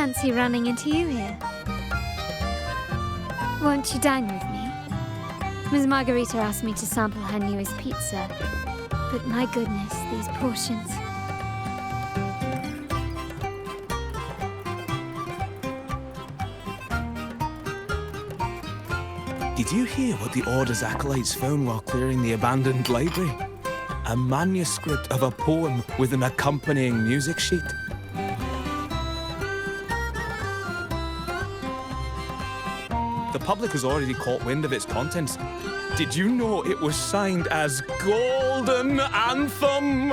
fancy running into you here. Won't you dine with me? Ms. Margarita asked me to sample her newest pizza, but my goodness, these portions. Did you hear what the Order's acolytes found while clearing the abandoned library? A manuscript of a poem with an accompanying music sheet. The public has already caught wind of its contents. Did you know it was signed as Golden Anthem?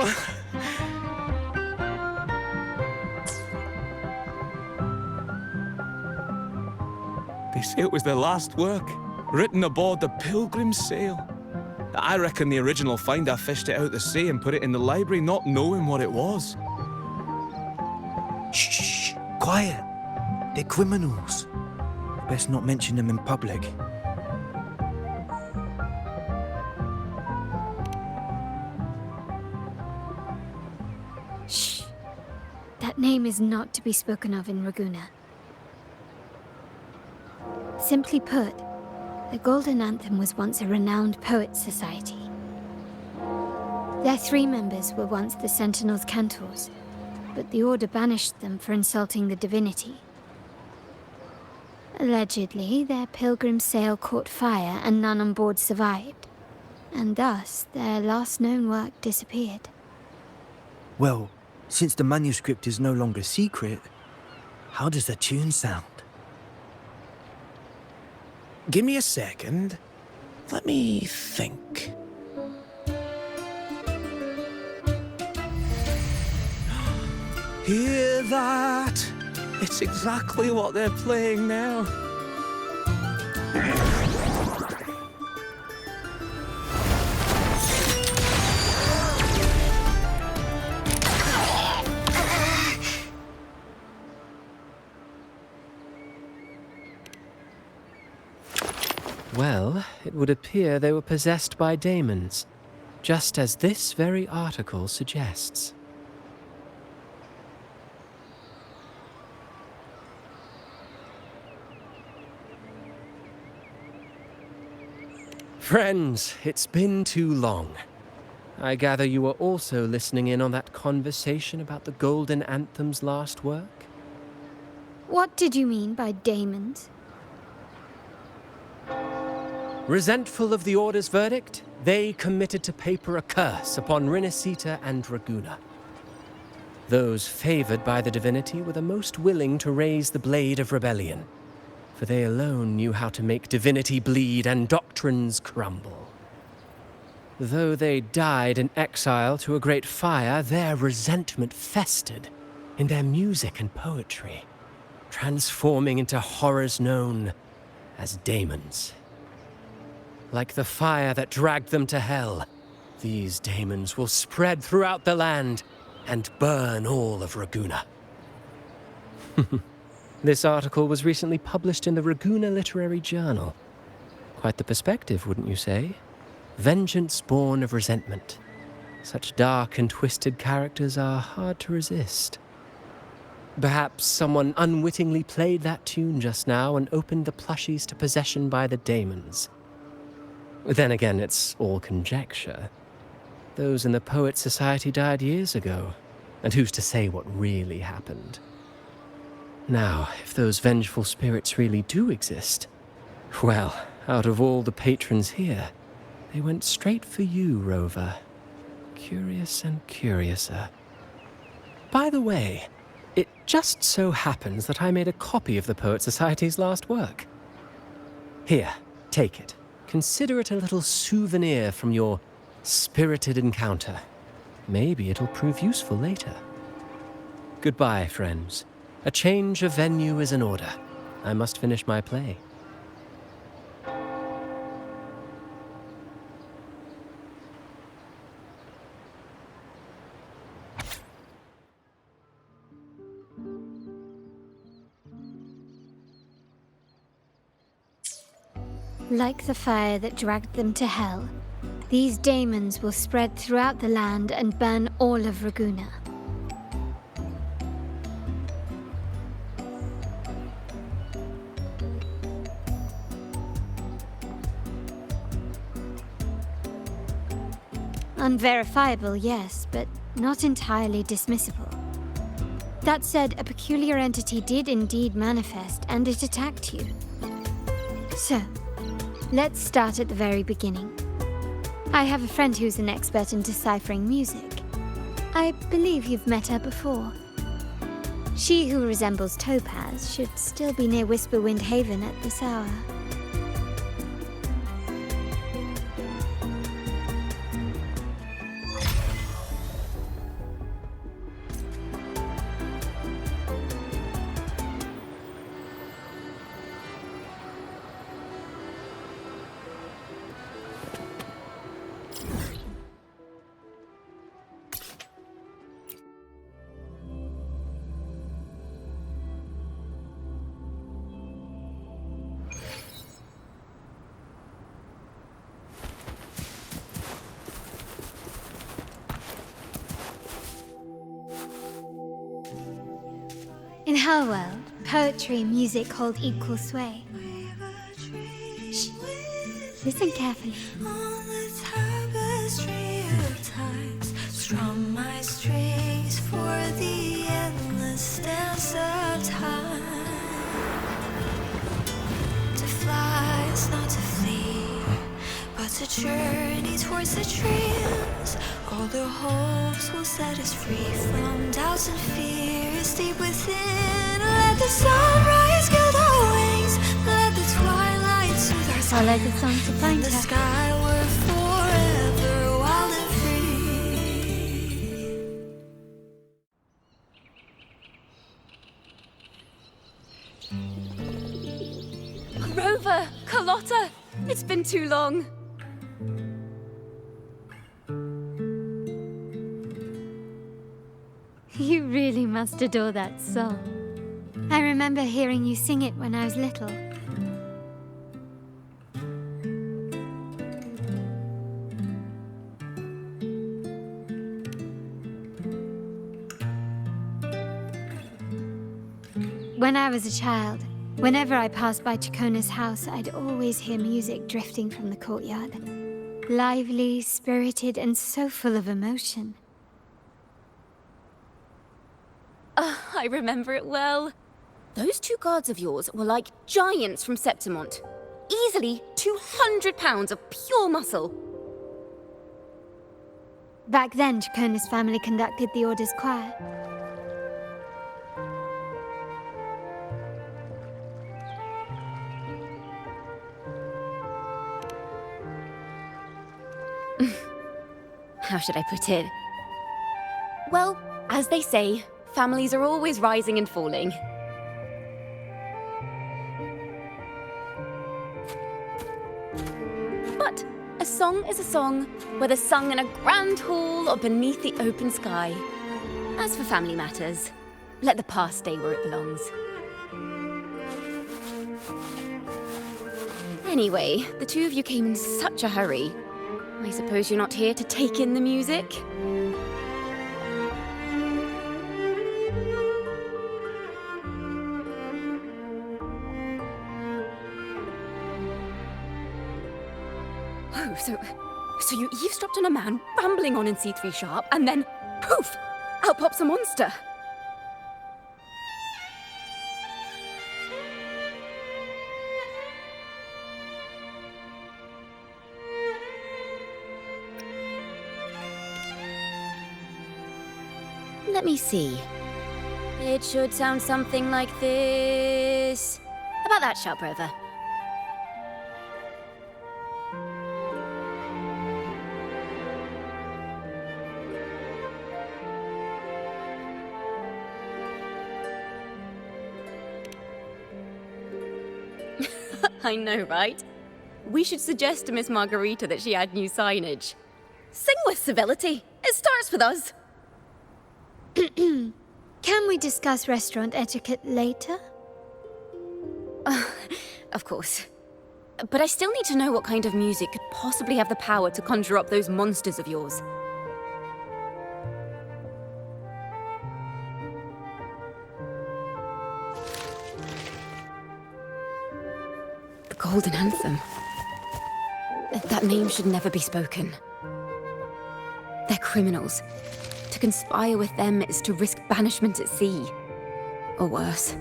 They say it was their last work, written aboard the Pilgrim's Sail. I reckon the original finder fished it out the sea and put it in the library, not knowing what it was. Shh, quiet. They're criminals. Best not mention them in public. Shh. That name is not to be spoken of in Ragusa. Simply put, the Golden Anthem was once a renowned poets' society. Their 3 members were once the Sentinel's cantors, but the Order banished them for insulting the divinity. Allegedly, their pilgrim sail caught fire and none on board survived, and thus their last known work disappeared. Well, since the manuscript is no longer secret, how does the tune sound? Give me a second. Let me think. Hear that? It's exactly what they're playing now. Well, it would appear they were possessed by daemons, just as this very article suggests. Friends, it's been too long. I gather you were also listening in on that conversation about the Golden Anthem's last work? What did you mean by daemons? Resentful of the Order's verdict, they committed to paper a curse upon Rinascita and Ragusa. Those favored by the divinity were the most willing to raise the blade of rebellion, for they alone knew how to make divinity bleed and doctrines crumble. Though they died in exile to a great fire, their resentment festered in their music and poetry, transforming into horrors known as daemons. Like the fire that dragged them to hell, these daemons will spread throughout the land and burn all of Ragusa. This article was recently published in the Ragusa Literary Journal. Quite the perspective, wouldn't you say? Vengeance born of resentment. Such dark and twisted characters are hard to resist. Perhaps someone unwittingly played that tune just now and opened the plushies to possession by the daemons. Then again, it's all conjecture. Those in the Poets' Society died years ago, and who's to say what really happened? Now, if those vengeful spirits really do exist, well, out of all the patrons here, they went straight for you, Rover. Curious and curiouser. By the way, it just so happens that I made a copy of the Poets' Society's last work. Here, take it. Consider it a little souvenir from your spirited encounter. Maybe it'll prove useful later. Goodbye, friends. A change of venue is in order. I must finish my play. Like the fire that dragged them to hell, these daemons will spread throughout the land and burn all of Ragusa. Unverifiable, yes, but not entirely dismissible. That said, a peculiar entity did indeed manifest, and it attacked you. So, let's start at the very beginning. I have a friend who's an expert in deciphering music. I believe you've met her before. She who resembles Topaz should still be near Whisperwind Haven at this hour. In her world, poetry and music hold equal sway. Shh. Listen carefully. On the tapestry of times, strum my strings for the endless dance of time. To fly is not to flee, but to journey towards the dreams. All the hopes will set us free from doubts and fears deep within. Let the sunrise gild our wings, let the twilight soothe our Follow the skin. song to find The her. sky were forever wild and free. Rover! Carlotta! It's been too long. You really must adore that song. I remember hearing you sing it when I was little. When I was a child, whenever I passed by Ciaccona's house, I'd always hear music drifting from the courtyard. Lively, spirited, and so full of emotion. I remember it well. Those two guards of yours were like giants from Septimont. Easily 200 pounds of pure muscle. Back then, Ciaccona's family conducted the Order's choir. How should I put it? Well, as they say, families are always rising and falling. But a song is a song, whether sung in a grand hall or beneath the open sky. As for family matters, let the past stay where it belongs. Anyway, the two of you came in such a hurry. I suppose you're not here to take in the music? Oh, so you eavesdropped on a man rambling on in C3 Sharp, and then, poof, out pops a monster. Let me see. It should sound something like this. About that, Sharp Rover. I know, right? We should suggest to Miss Margarita that she add new signage. Sing with civility. It starts with us. Can we discuss restaurant etiquette later? Of course. But I still need to know what kind of music could possibly have the power to conjure up those monsters of yours. The Golden Anthem. That name should never be spoken. They're criminals. To conspire with them is to risk banishment at sea. Or worse.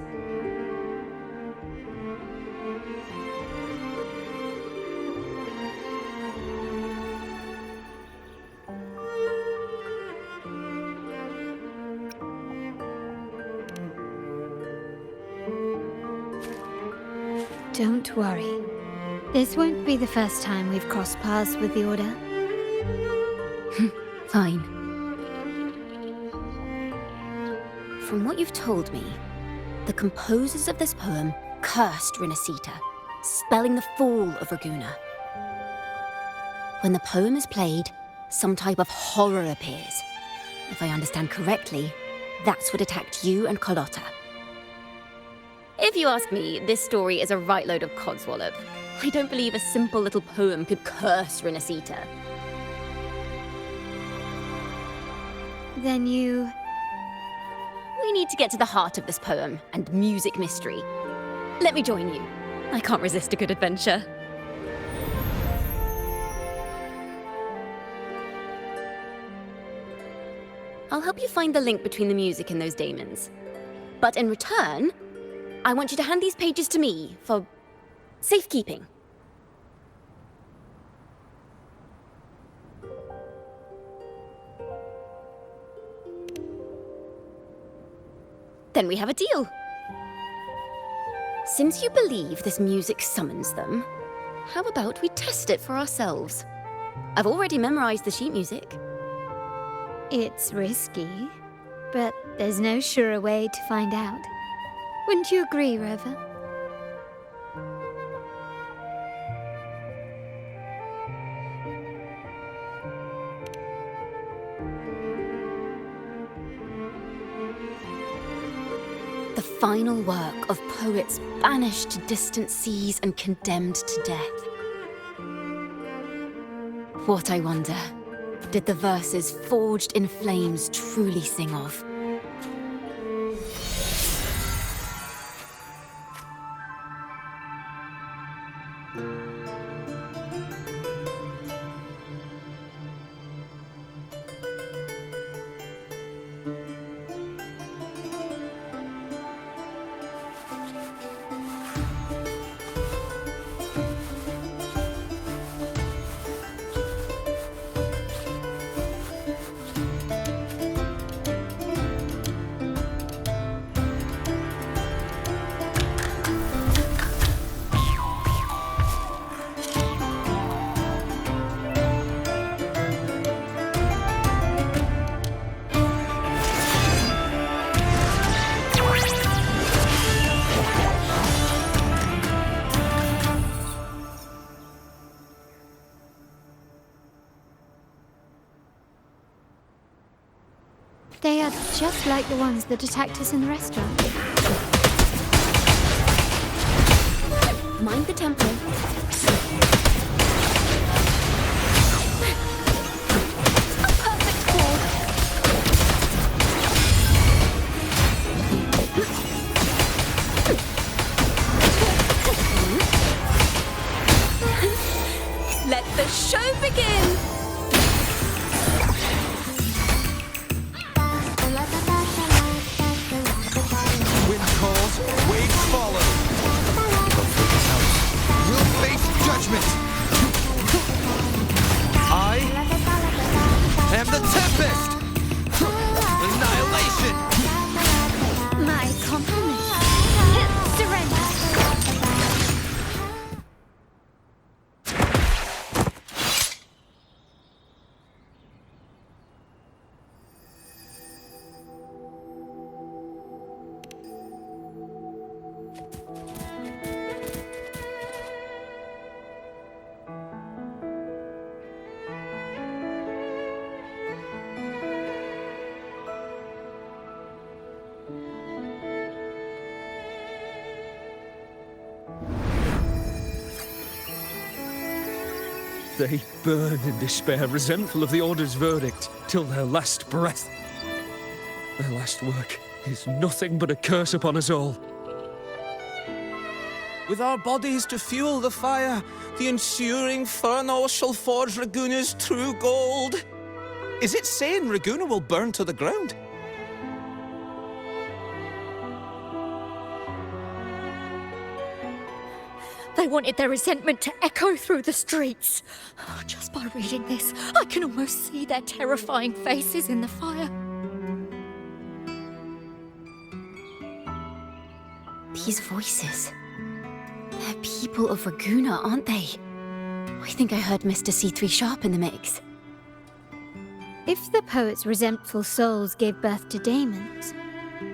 Don't worry. This won't be the first time we've crossed paths with the Order. Fine. From what you've told me, the composers of this poem cursed Rinascita, spelling the fall of Ragusa. When the poem is played, some type of horror appears. If I understand correctly, that's what attacked you and Carlotta. If you ask me, this story is a right load of codswallop. I don't believe a simple little poem could curse Rinascita. Then you... We need to get to the heart of this poem and music mystery. Let me join you. I can't resist a good adventure. I'll help you find the link between the music and those daemons. But in return, I want you to hand these pages to me for safekeeping. Then we have a deal. Since you believe this music summons them, how about we test it for ourselves? I've already memorized the sheet music. It's risky, but there's no surer way to find out. Wouldn't you agree, Rover? The final work of poets banished to distant seas and condemned to death. What, I wonder, did the verses forged in flames truly sing of? They are just like the ones that attacked us in the restaurant. Mind the tempo. A perfect chord. Let the show begin! Wind calls, waves follow. We'll face judgment. I am the Tempest. Annihilation. My compliments. Surrender. They burn in despair, resentful of the Order's verdict, till their last breath. Their last work is nothing but a curse upon us all. With our bodies to fuel the fire, the ensuing furnace shall forge Ragusa's true gold. Is it saying Raguna will burn to the ground? They wanted their resentment to echo through the streets. Just by reading this, I can almost see their terrifying faces in the fire. These voices. They're people of Raguna, aren't they? I think I heard Mr. C3 Sharp in the mix. If the poet's resentful souls gave birth to daemons,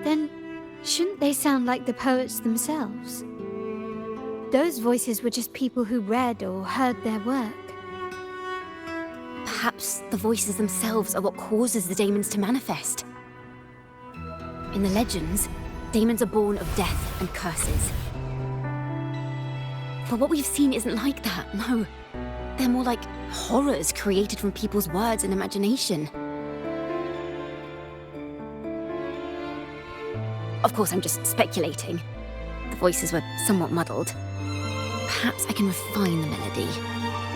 then shouldn't they sound like the poets themselves? Those voices were just people who read or heard their work. Perhaps the voices themselves are what causes the daemons to manifest. In the legends, daemons are born of death and curses. But what we've seen isn't like that, no. They're more like horrors created from people's words and imagination. Of course, I'm just speculating. The voices were somewhat muddled. Perhaps I can refine the melody.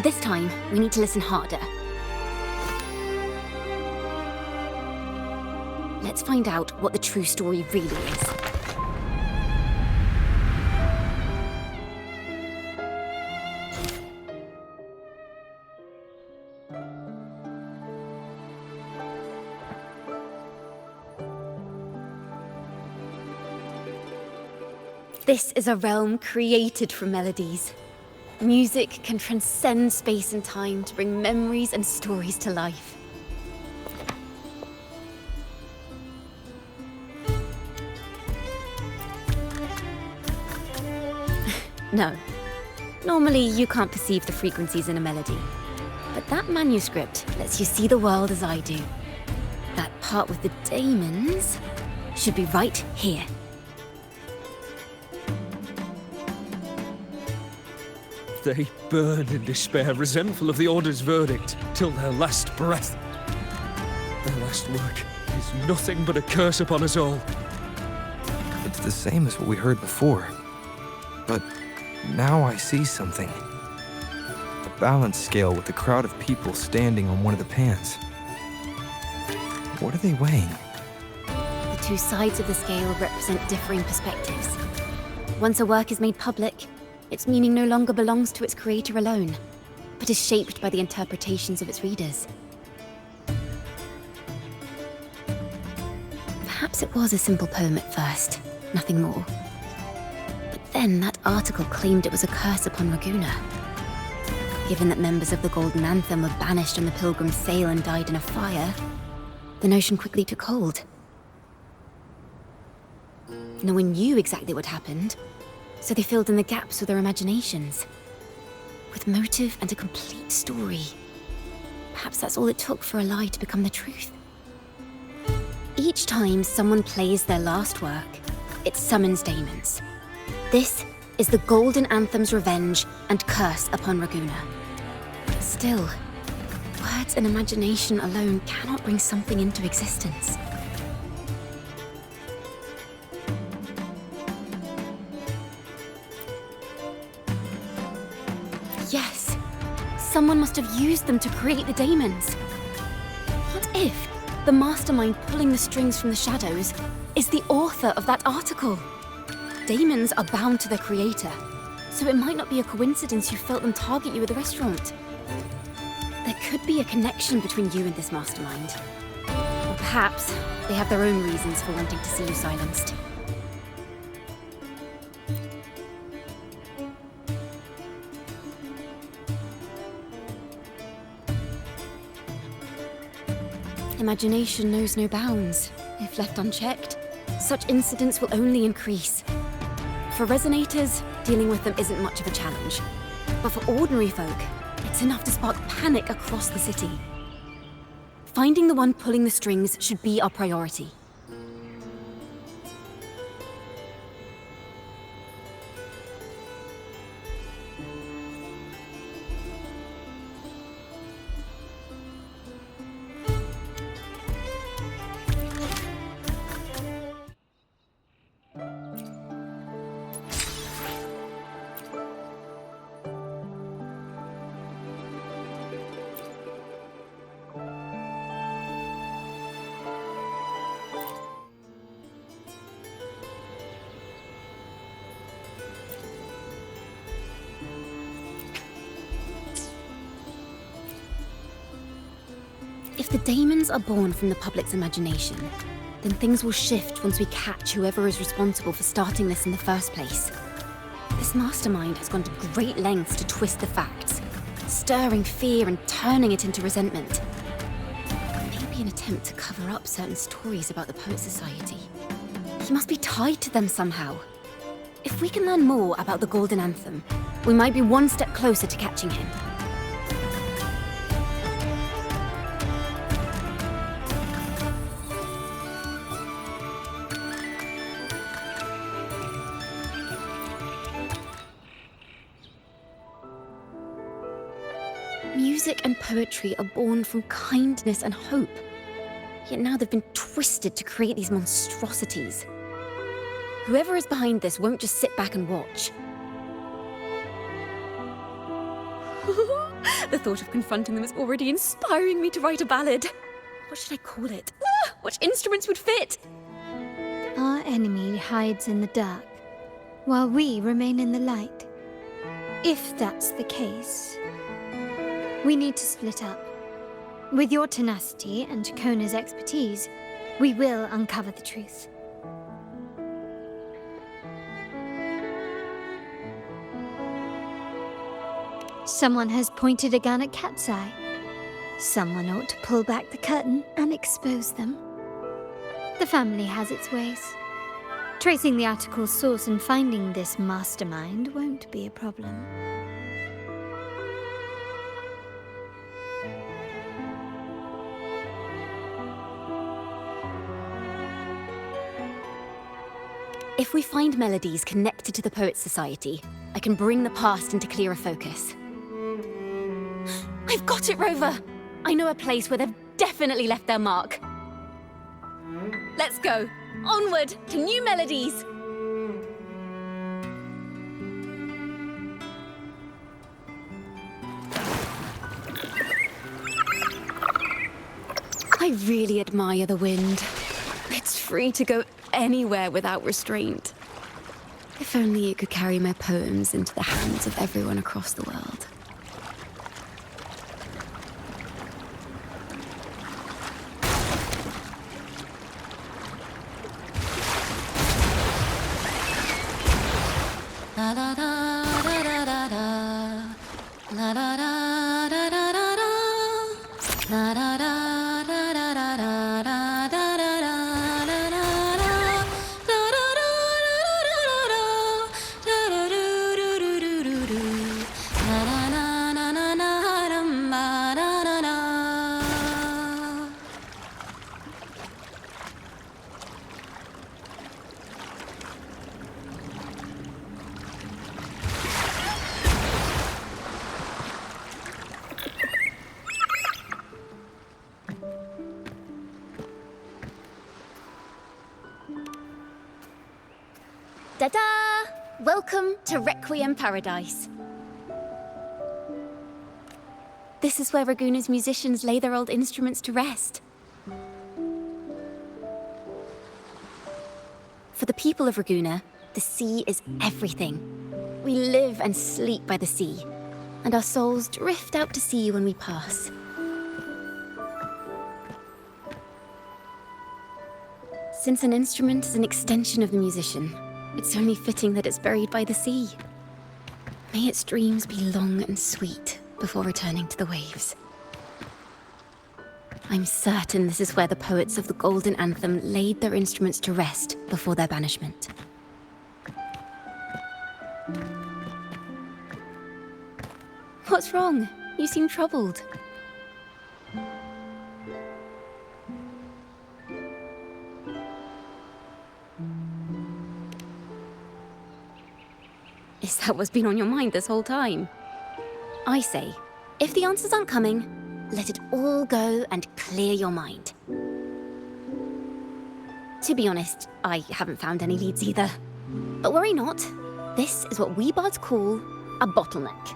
This time, we need to listen harder. Let's find out what the true story really is. This is a realm created from melodies. Music can transcend space and time to bring memories and stories to life. No. Normally, you can't perceive the frequencies in a melody. But that manuscript lets you see the world as I do. That part with the daemons should be right here. They burn in despair, resentful of the Order's verdict, till their last breath. Their last work is nothing but a curse upon us all. It's the same as what we heard before. But now I see something. A balance scale with a crowd of people standing on one of the pans. What are they weighing? The two sides of the scale represent differing perspectives. Once a work is made public, its meaning no longer belongs to its creator alone, but is shaped by the interpretations of its readers. Perhaps it was a simple poem at first, nothing more. But then that article claimed it was a curse upon Raguna. Given that members of the Golden Anthem were banished on the Pilgrim's sail and died in a fire, the notion quickly took hold. No one knew exactly what happened, so they filled in the gaps with their imaginations. With motive and a complete story. Perhaps that's all it took for a lie to become the truth. Each time someone plays their last work, it summons daemons. This is the Golden Anthem's revenge and curse upon Raguna. Still, words and imagination alone cannot bring something into existence. Yes, someone must have used them to create the daemons. What if the mastermind pulling the strings from the shadows is the author of that article? Daemons are bound to their creator, so it might not be a coincidence you felt them target you at the restaurant. There could be a connection between you and this mastermind. Or perhaps they have their own reasons for wanting to see you silenced. Imagination knows no bounds. If left unchecked, such incidents will only increase. For resonators, dealing with them isn't much of a challenge. But for ordinary folk, it's enough to spark panic across the city. Finding the one pulling the strings should be our priority. the daemons are born from the public's imagination, then things will shift once we catch whoever is responsible for starting this in the first place. This mastermind has gone to great lengths to twist the facts, stirring fear and turning it into resentment. Maybe an attempt to cover up certain stories about the Poet Society. He must be tied to them somehow. If we can learn more about the Golden Anthem, we might be one step closer to catching him. Music and poetry are born from kindness and hope. Yet now they've been twisted to create these monstrosities. Whoever is behind this won't just sit back and watch. The thought of confronting them is already inspiring me to write a ballad. What should I call it? Which instruments would fit? Our enemy hides in the dark, while we remain in the light. If that's the case, we need to split up. With your tenacity and Ciaccona's expertise, we will uncover the truth. Someone has pointed a gun at Cat's Eye. Someone ought to pull back the curtain and expose them. The family has its ways. Tracing the article's source and finding this mastermind won't be a problem. If we find melodies connected to the Poet Society, I can bring the past into clearer focus. I've got it, Rover! I know a place where they've definitely left their mark. Let's go! Onward to new melodies! I really admire the wind. It's free to go anywhere without restraint. If only it could carry my poems into the hands of everyone across the world. La da da da da da da. La da da da da da da. La da da da da da da da da da da. Ta-da! Welcome to Requiem Paradise. This is where Raguna's musicians lay their old instruments to rest. For the people of Raguna, the sea is everything. We live and sleep by the sea, and our souls drift out to sea when we pass. Since an instrument is an extension of the musician, it's only fitting that it's buried by the sea. May its dreams be long and sweet before returning to the waves. I'm certain this is where the poets of the Golden Anthem laid their instruments to rest before their banishment. What's wrong? You seem troubled. Is that what's been on your mind this whole time? I say, if the answers aren't coming, let it all go and clear your mind. To be honest, I haven't found any leads either. But worry not, this is what we bards call a bottleneck.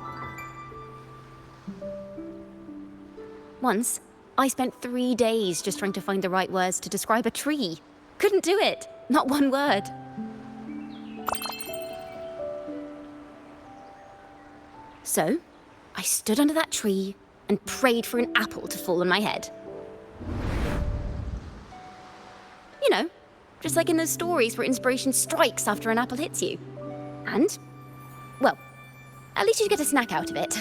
Once, I spent 3 days just trying to find the right words to describe a tree. Couldn't do it, not one word. So, I stood under that tree and prayed for an apple to fall on my head. Just like in those stories where inspiration strikes after an apple hits you. And, well, at least you get a snack out of it.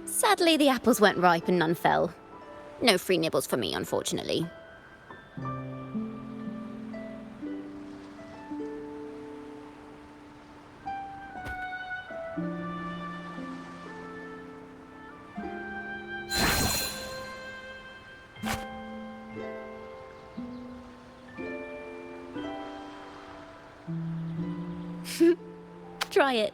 Sadly, the apples weren't ripe and none fell. No free nibbles for me, unfortunately. Try it.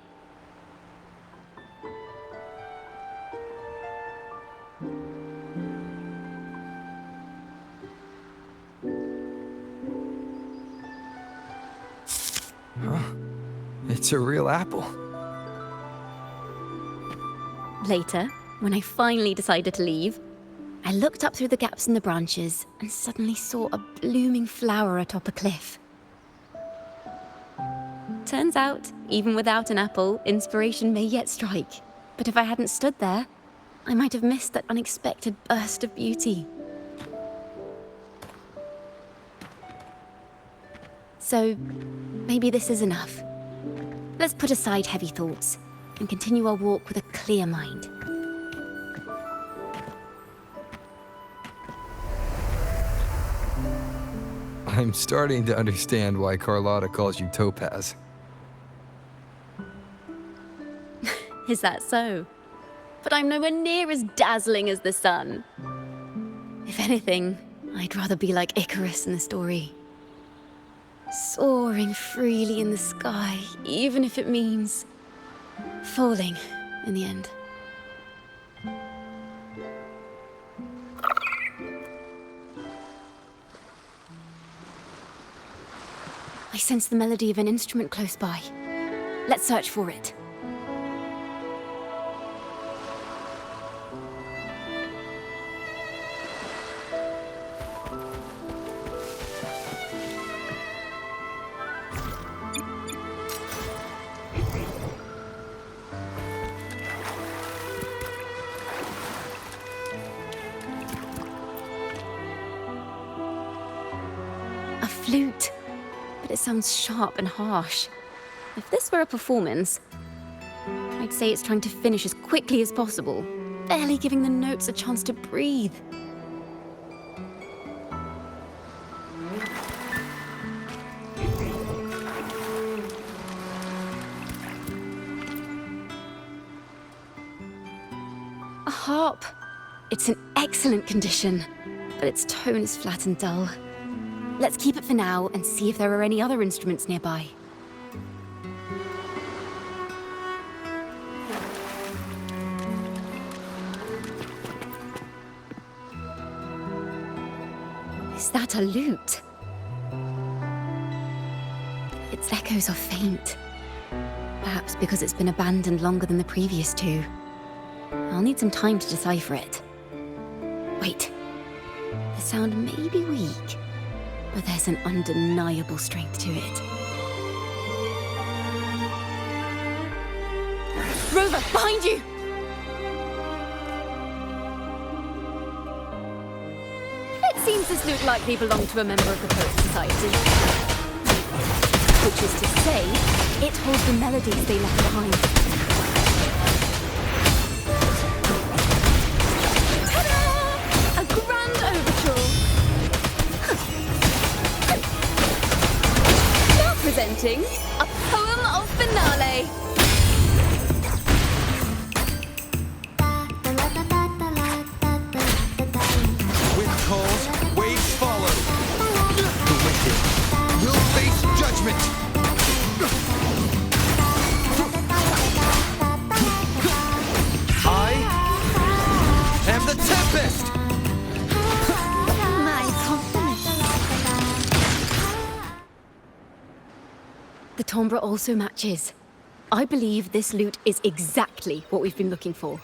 It's a real apple. Later, when I finally decided to leave, I looked up through the gaps in the branches and suddenly saw a blooming flower atop a cliff. Turns out, even without an apple, inspiration may yet strike. But if I hadn't stood there, I might have missed that unexpected burst of beauty. So, maybe this is enough. Let's put aside heavy thoughts and continue our walk with a clear mind. I'm starting to understand why Carlotta calls you Topaz. Is that so? But I'm nowhere near as dazzling as the sun. If anything, I'd rather be like Icarus in the story. Soaring freely in the sky, even if it means falling in the end. I sense the melody of an instrument close by. Let's search for it. A flute, but it sounds sharp and harsh. If this were a performance, I'd say it's trying to finish as quickly as possible, barely giving the notes a chance to breathe. A harp. It's in excellent condition, but its tone is flat and dull. Let's keep it for now and see if there are any other instruments nearby. Is that a lute? Its echoes are faint. Perhaps because it's been abandoned longer than the previous two. I'll need some time to decipher it. Wait. The sound may be weak, but there's an undeniable strength to it. Rover, behind you! It seems this lute likely belonged to a member of the Poets Society. Which is to say, it holds the melodies they left behind. Ta-da! A grand overture! Now presenting a poem of finale. Wind calls, waves follow. The wicked will face judgment. I am the Tempest. My compliments. The timbre also matches. I believe this lute is exactly what we've been looking for.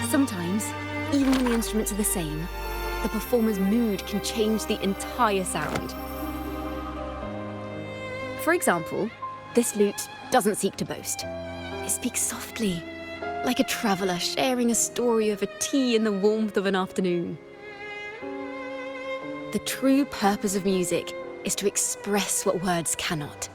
Sometimes, even when the instruments are the same, the performer's mood can change the entire sound. For example, This lute doesn't seek to boast. It speaks softly, like a traveller sharing a story over tea in the warmth of an afternoon. The true purpose of music is to express what words cannot.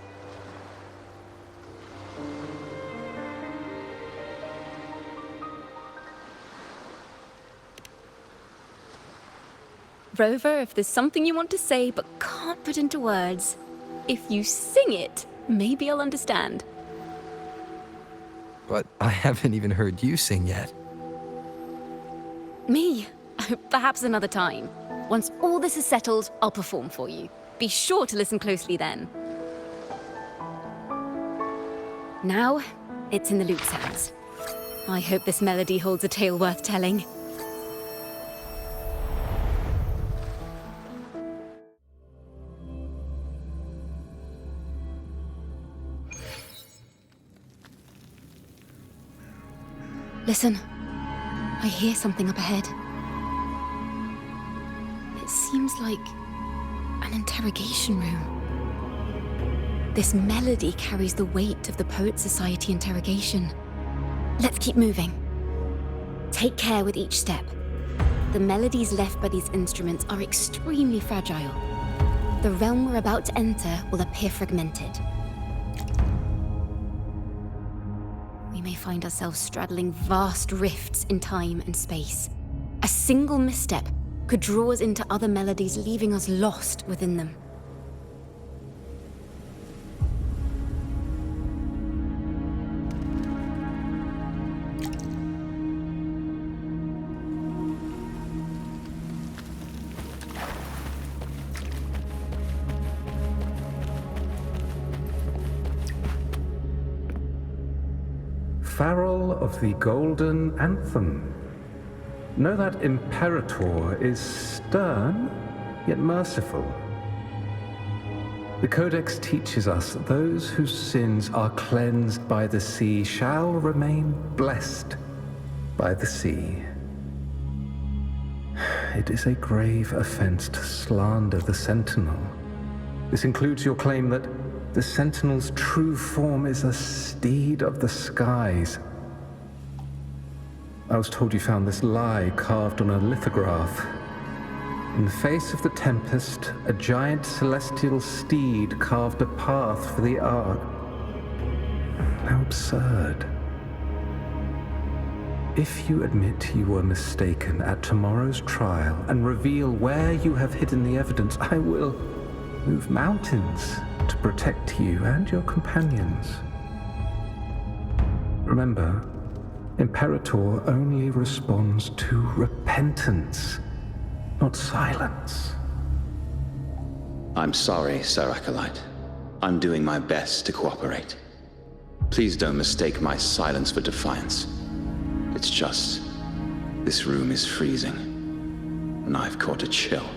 Rover, if there's something you want to say but can't put into words, if you sing it, maybe I'll understand. But I haven't even heard you sing yet. Me? Perhaps another time. Once all this is settled, I'll perform for you. Be sure to listen closely then. Now, it's in the lute's hands. I hope this melody holds a tale worth telling. Listen, I hear something up ahead. It seems like an interrogation room. This melody carries the weight of the Poet Society interrogation. Let's keep moving. Take care with each step. The melodies left by these instruments are extremely fragile. The realm we're about to enter will appear fragmented. We may find ourselves straddling vast rifts in time and space. A single misstep could draw us into other melodies, leaving us lost within them. Farrell of the Golden Anthem. Know that Imperator is stern, yet merciful. The Codex teaches us that those whose sins are cleansed by the sea shall remain blessed by the sea. It is a grave offense to slander the Sentinel. This includes your claim that the Sentinel's true form is a steed of the skies. I was told you found this lie carved on a lithograph. In the face of the tempest, a giant celestial steed carved a path for the Ark. How absurd. If you admit you were mistaken at tomorrow's trial and reveal where you have hidden the evidence, I will move mountains to protect you and your companions. Remember, Imperator only responds to repentance, not silence. I'm sorry, Sir Acolyte. I'm doing my best to cooperate. Please don't mistake my silence for defiance. It's just, this room is freezing, and I've caught a chill.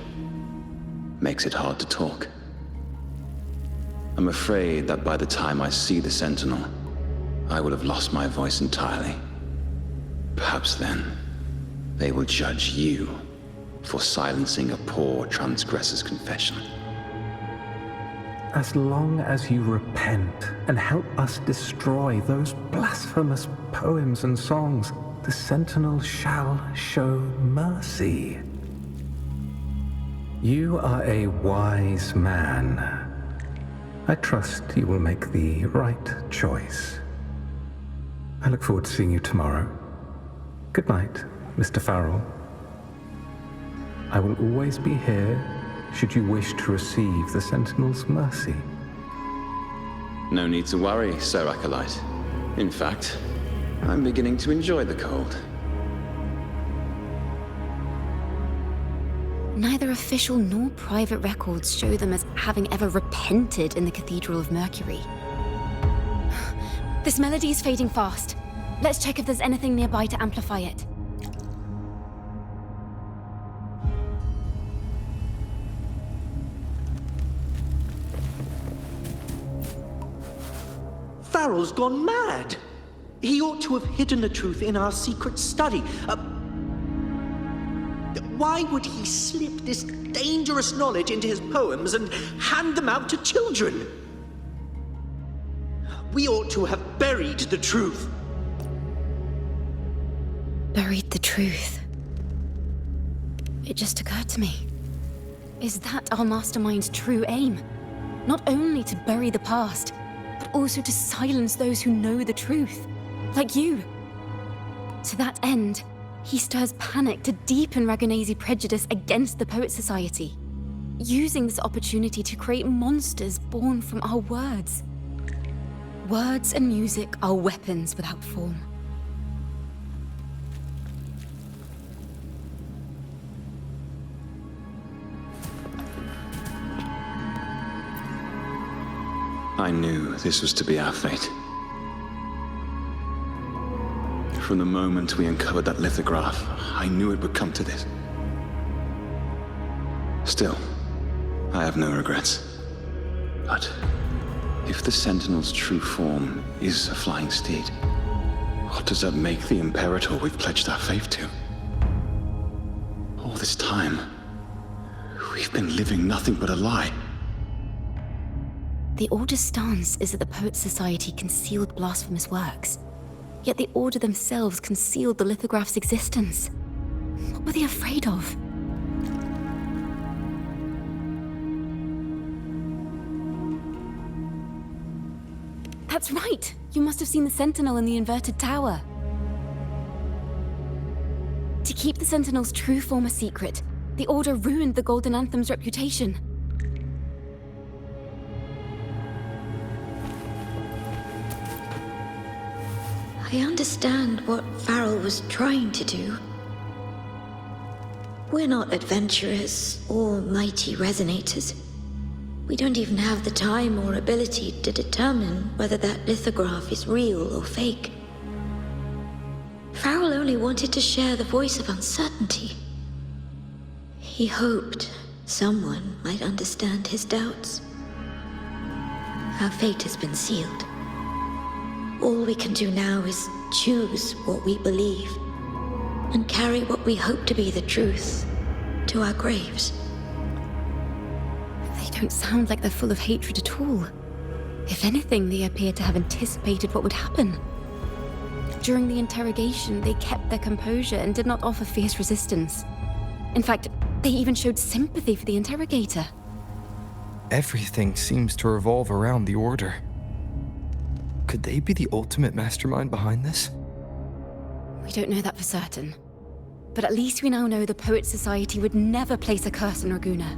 Makes it hard to talk. I'm afraid that by the time I see the Sentinel, I will have lost my voice entirely. Perhaps then, they will judge you for silencing a poor transgressor's confession. As long as you repent and help us destroy those blasphemous poems and songs, the Sentinel shall show mercy. You are a wise man. I trust you will make the right choice. I look forward to seeing you tomorrow. Good night, Mr. Farrell. I will always be here should you wish to receive the Sentinel's mercy. No need to worry, Sir Acolyte. In fact, I'm beginning to enjoy the cold. Neither official nor private records show them as having ever repented in the Cathedral of Mercury. This melody is fading fast. Let's check if there's anything nearby to amplify it. Farrell's gone mad. He ought to have hidden the truth in our secret study. Why would he slip this dangerous knowledge into his poems and hand them out to children? We ought to have buried the truth. Buried the truth. It just occurred to me. Is that our mastermind's true aim? Not only to bury the past, but also to silence those who know the truth, like you. To that end, he stirs panic to deepen Ragonese prejudice against the Poet Society, using this opportunity to create monsters born from our words. Words and music are weapons without form. I knew this was to be our fate. From the moment we uncovered that lithograph, I knew it would come to this. Still, I have no regrets. But if the Sentinel's true form is a flying steed, what does that make the Imperator we've pledged our faith to? All this time, we've been living nothing but a lie. The Order's stance is that the Poet Society concealed blasphemous works. Yet the Order themselves concealed the lithograph's existence. What were they afraid of? That's right! You must have seen the Sentinel in the inverted tower. To keep the Sentinel's true form a secret, the Order ruined the Golden Anthem's reputation. I understand what Farrell was trying to do. We're not adventurers or mighty resonators. We don't even have the time or ability to determine whether that lithograph is real or fake. Farrell only wanted to share the voice of uncertainty. He hoped someone might understand his doubts. Our fate has been sealed. All we can do now is choose what we believe and carry what we hope to be the truth to our graves. They don't sound like they're full of hatred at all. If anything, they appear to have anticipated what would happen. During the interrogation, they kept their composure and did not offer fierce resistance. In fact, they even showed sympathy for the interrogator. Everything seems to revolve around the Order. Could they be the ultimate mastermind behind this? We don't know that for certain. But at least we now know the Poet Society would never place a curse on Raguna.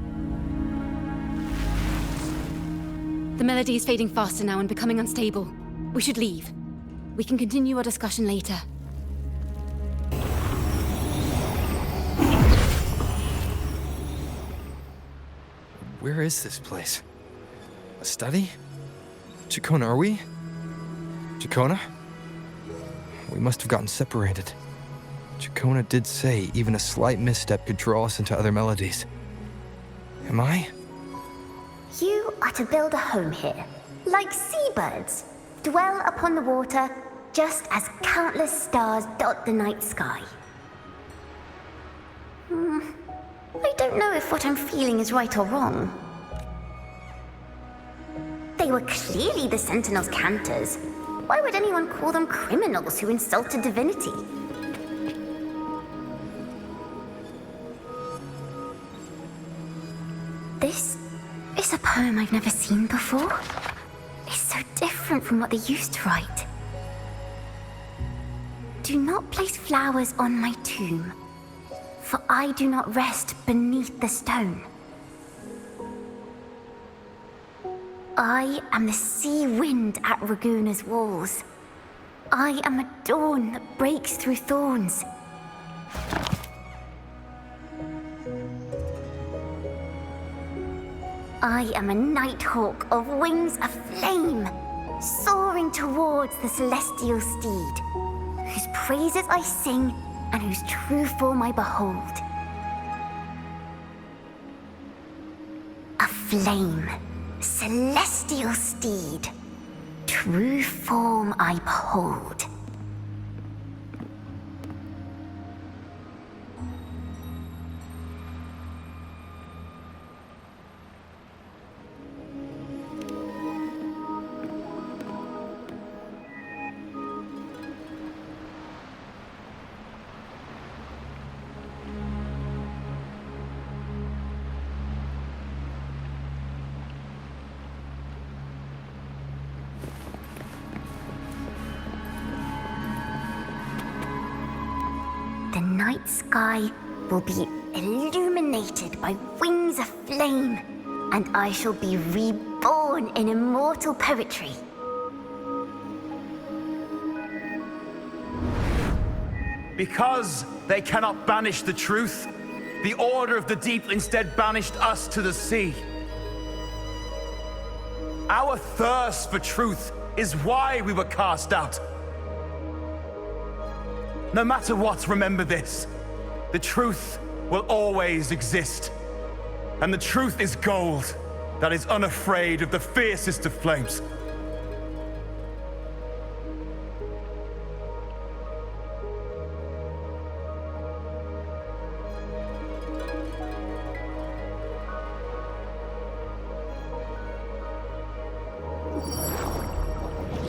The melody is fading faster now and becoming unstable. We should leave. We can continue our discussion later. Where is this place? A study? Ciaccona, are we? Ciaccona? We must have gotten separated. Ciaccona did say even a slight misstep could draw us into other melodies. Am I? You are to build a home here, like seabirds. Dwell upon the water, just as countless stars dot the night sky. I don't know if what I'm feeling is right or wrong. They were clearly the Sentinel's cantors. Why would anyone call them criminals who insulted divinity? This is a poem I've never seen before. It's so different from what they used to write. Do not place flowers on my tomb, for I do not rest beneath the stone. I am the sea wind at Raguna's walls. I am a dawn that breaks through thorns. I am a nighthawk of wings aflame, soaring towards the celestial steed, whose praises I sing and whose true form I behold. A flame, celestial steed, true form I behold. the night sky will be illuminated by wings of flame, and I shall be reborn in immortal poetry. Because they cannot banish the truth, the Order of the Deep instead banished us to the sea. Our thirst for truth is why we were cast out. No matter what, remember this. The truth will always exist. And the truth is gold that is unafraid of the fiercest of flames.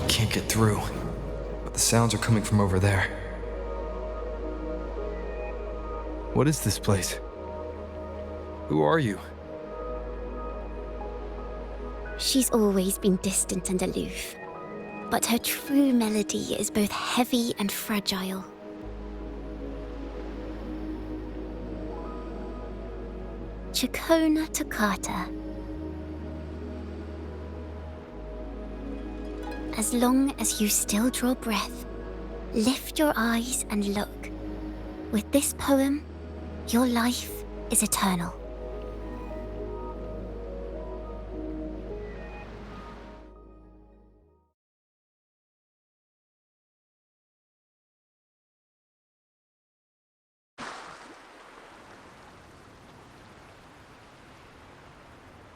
Can't get through, but the sounds are coming from over there. What is this place? Who are you? She's always been distant and aloof, but her true melody is both heavy and fragile. Ciaccona toccata. As long as you still draw breath, lift your eyes and look. With this poem, your life is eternal.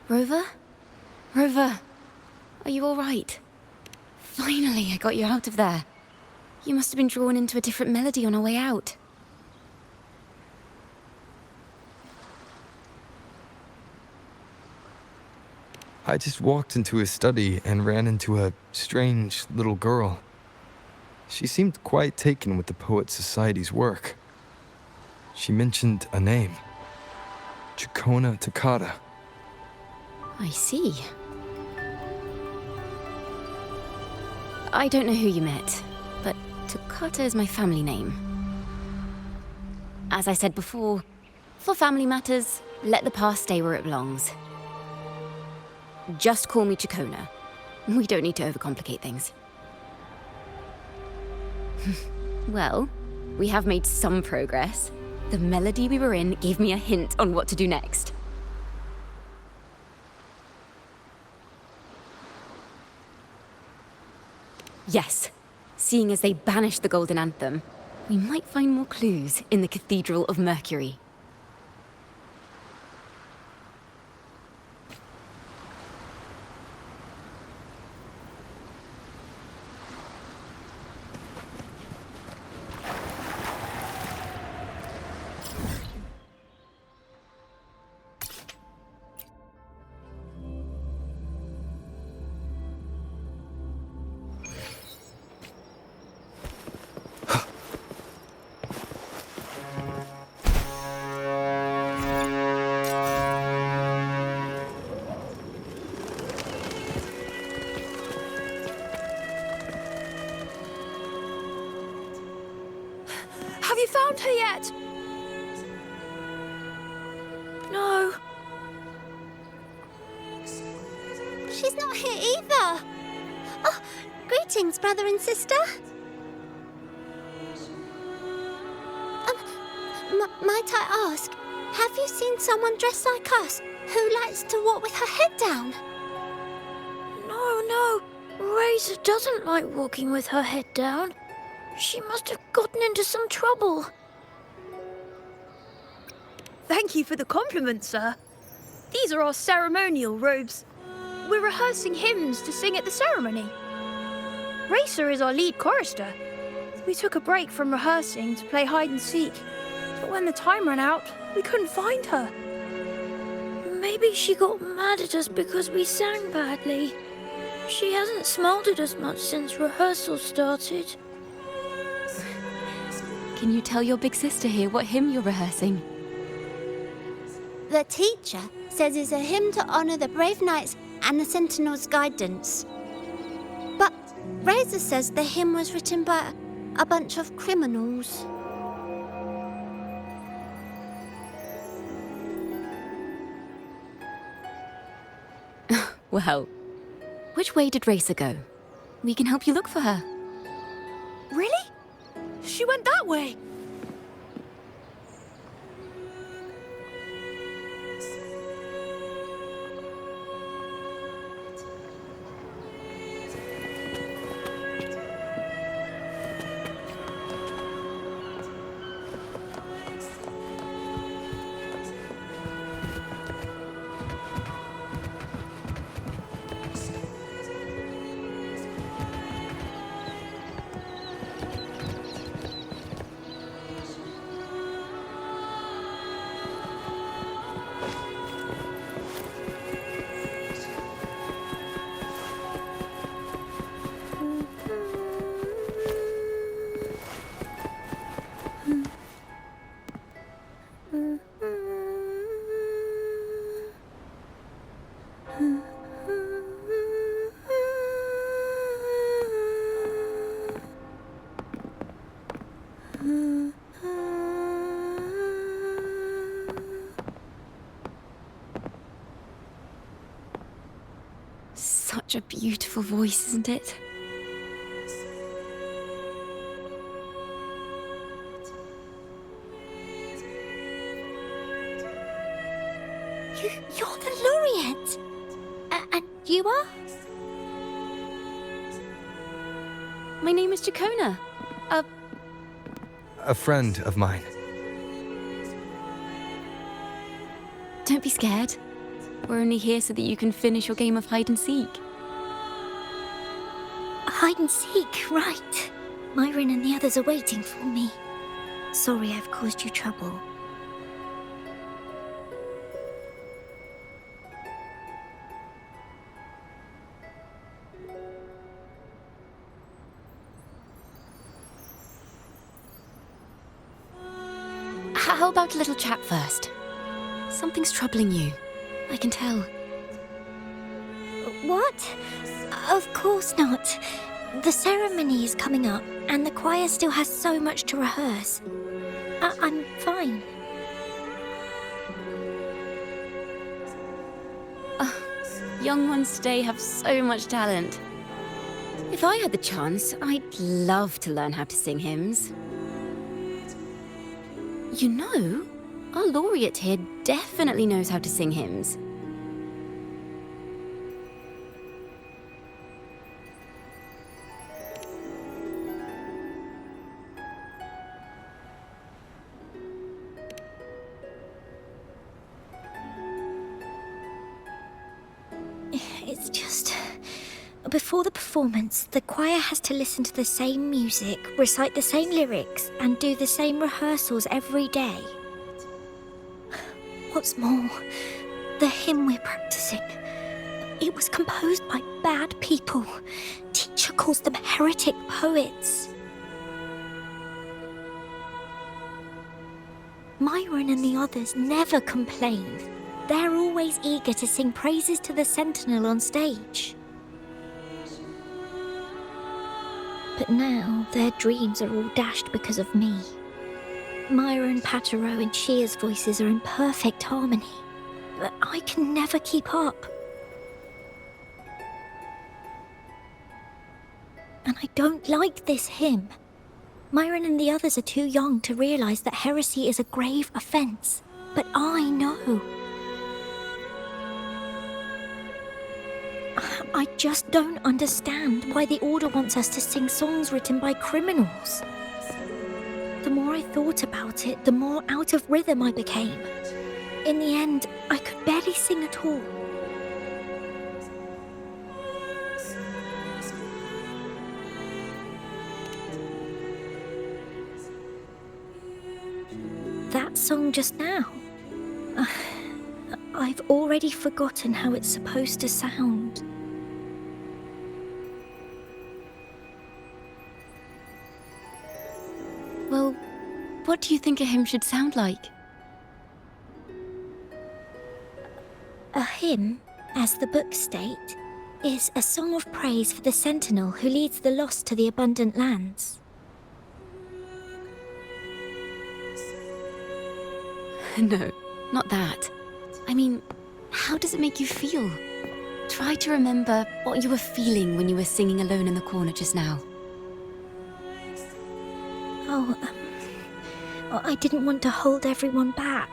Rover? Rover, are you all right? Finally, I got you out of there. You must have been drawn into a different melody on our way out. I just walked into his study and ran into a strange little girl. She seemed quite taken with the Poet Society's work. She mentioned a name. Ciaccona toccata. I see. I don't know who you met, but Toccata is my family name. As I said before, for family matters, let the past stay where it belongs. Just call me Ciaccona. We don't need to overcomplicate things. Well, we have made some progress. The melody we were in gave me a hint on what to do next. Yes, seeing as they banished the Golden Anthem, we might find more clues in the Cathedral of Mercury. Have you found her yet? No. She's not here either. Oh, greetings, brother and sister. Might I ask, have you seen someone dressed like us who likes to walk with her head down? No. Razor doesn't like walking with her head down. She must have gotten into some trouble. Thank you for the compliment, sir. These are our ceremonial robes. We're rehearsing hymns to sing at the ceremony. Racer is our lead chorister. We took a break from rehearsing to play hide and seek, but when the time ran out, we couldn't find her. Maybe she got mad at us because we sang badly. She hasn't smiled at us much since rehearsal started. Can you tell your big sister here what hymn you're rehearsing? The teacher says it's a hymn to honor the brave knights and the Sentinel's guidance. But Razor says the hymn was written by a bunch of criminals. Well, which way did Racer go? We can help you look for her. Really? She went that way. Such a beautiful voice, isn't it? You're the laureate! And you are? My name is Ciaccona. A friend of mine. Don't be scared. We're only here so that you can finish your game of hide and seek. Hide and seek, right. Myron and the others are waiting for me. Sorry I've caused you trouble. How about a little chat first? Something's troubling you. I can tell. What? Of course not. The ceremony is coming up, and the choir still has so much to rehearse. I'm fine. Young ones today have so much talent. If I had the chance, I'd love to learn how to sing hymns. You know, our laureate here definitely knows how to sing hymns. It's just... Before the performance, the choir has to listen to the same music, recite the same lyrics, and do the same rehearsals every day. What's more, the hymn we're practicing, it was composed by bad people. Teacher calls them heretic poets. Myron and the others never complain. They're always eager to sing praises to the Sentinel on stage. But now their dreams are all dashed because of me. Myron, Patero, and Chia's voices are in perfect harmony, but I can never keep up. And I don't like this hymn. Myron and the others are too young to realize that heresy is a grave offense, but I know. I just don't understand why the Order wants us to sing songs written by criminals. The more I thought about it, the more out of rhythm I became. In the end, I could barely sing at all. That song just now. I've already forgotten how it's supposed to sound. Well, what do you think a hymn should sound like? A hymn, as the books state, is a song of praise for the Sentinel who leads the lost to the abundant lands. No, not that. I mean, how does it make you feel? Try to remember what you were feeling when you were singing alone in the corner just now. I didn't want to hold everyone back.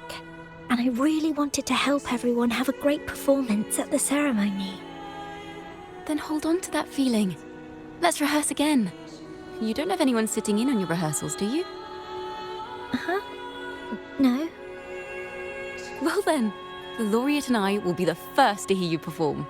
And I really wanted to help everyone have a great performance at the ceremony. Then hold on to that feeling. Let's rehearse again. You don't have anyone sitting in on your rehearsals, do you? Uh-huh. No. Well then, the laureate and I will be the first to hear you perform.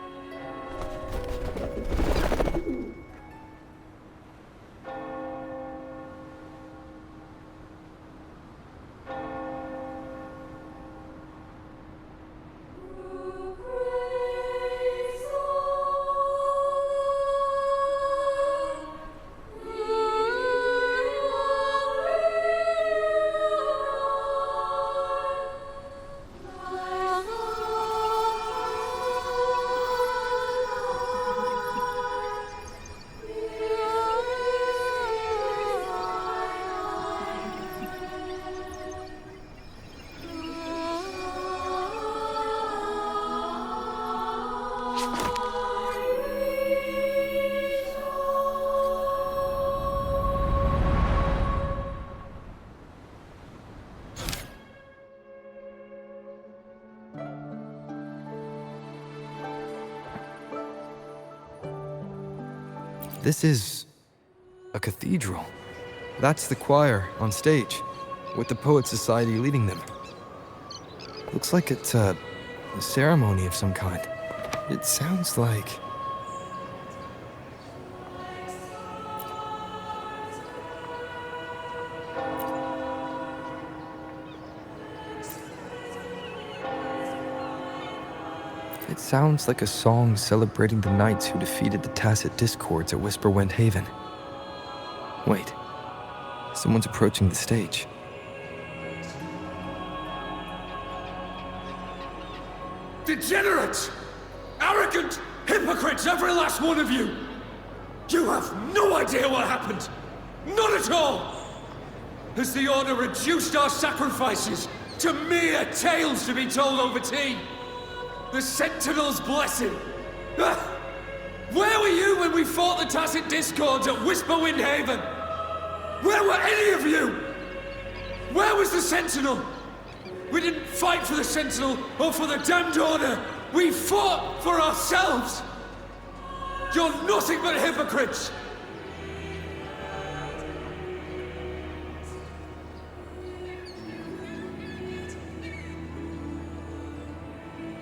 This is a cathedral. That's the choir on stage, with the Poet Society leading them. Looks like it's a ceremony of some kind. It sounds like... It sounds like a song celebrating the knights who defeated the Tacit Discords at Whisperwind Haven. Wait, someone's approaching the stage. Degenerates! Arrogant hypocrites, every last one of you! You have no idea what happened! Not at all! Has the Order reduced our sacrifices to mere tales to be told over tea? The Sentinel's blessing! Ah! Where were you when we fought the Tacit Discords at Whisperwind Haven? Where were any of you? Where was the Sentinel? We didn't fight for the Sentinel or for the damned Order. We fought for ourselves. You're nothing but hypocrites.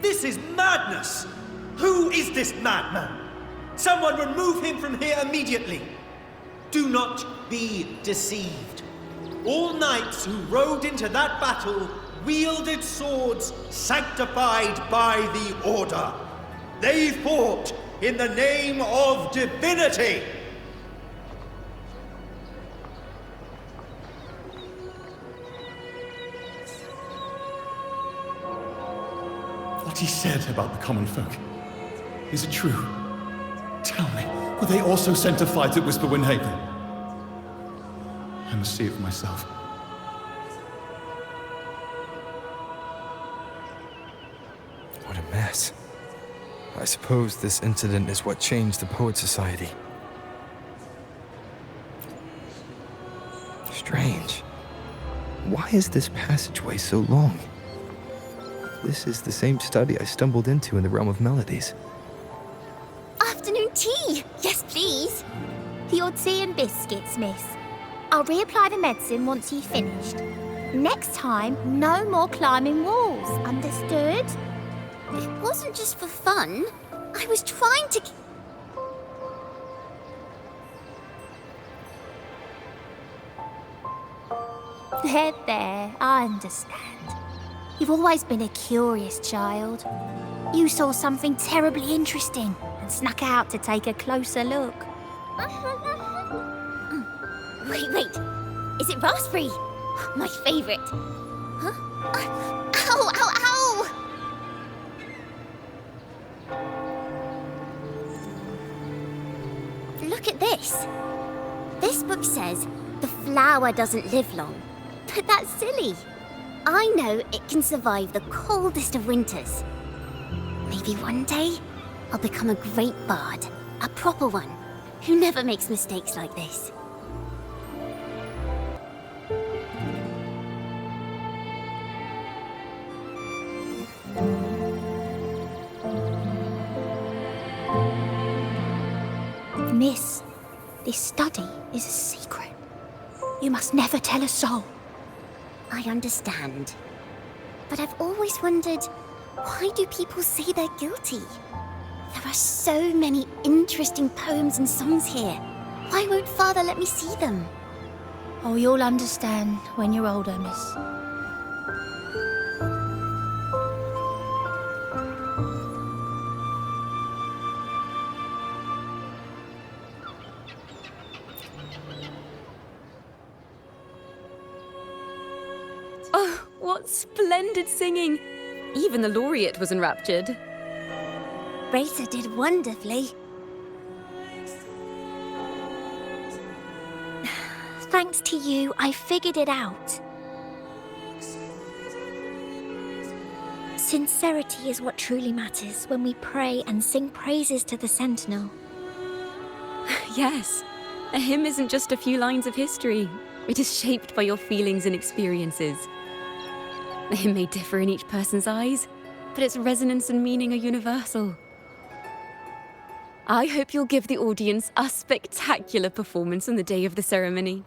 This is madness! Who is this madman? Someone remove him from here immediately. Do not be deceived. All knights who rode into that battle wielded swords sanctified by the Order. They fought in the name of divinity. What he said about the common folk, is it true? Tell me, were they also sanctified at Whisperwind Haven? I must see it for myself. What a mess. I suppose this incident is what changed the Poet Society. Strange. Why is this passageway so long? This is the same study I stumbled into in the Realm of Melodies. Afternoon tea! Yes, please. Your tea and biscuits, miss. I'll reapply the medicine once you've finished. Next time, no more climbing walls. Understood? It wasn't just for fun. I was trying to... There, I understand. You've always been a curious child. You saw something terribly interesting and snuck out to take a closer look. Wait. Is it raspberry? My favorite. Huh? Ow! Look at this. This book says the flower doesn't live long. But that's silly. I know it can survive the coldest of winters. Maybe one day I'll become a great bard, a proper one, who never makes mistakes like this. Miss, this study is a secret. You must never tell a soul. I understand. But I've always wondered, why do people say they're guilty? There are so many interesting poems and songs here. Why won't Father let me see them? Oh, you'll understand when you're older, miss. Oh, what splendid singing! Even the laureate was enraptured. Racer did wonderfully. Thanks to you, I figured it out. Sincerity is what truly matters when we pray and sing praises to the Sentinel. Yes, a hymn isn't just a few lines of history. It is shaped by your feelings and experiences. The hymn may differ in each person's eyes, but its resonance and meaning are universal. I hope you'll give the audience a spectacular performance on the day of the ceremony.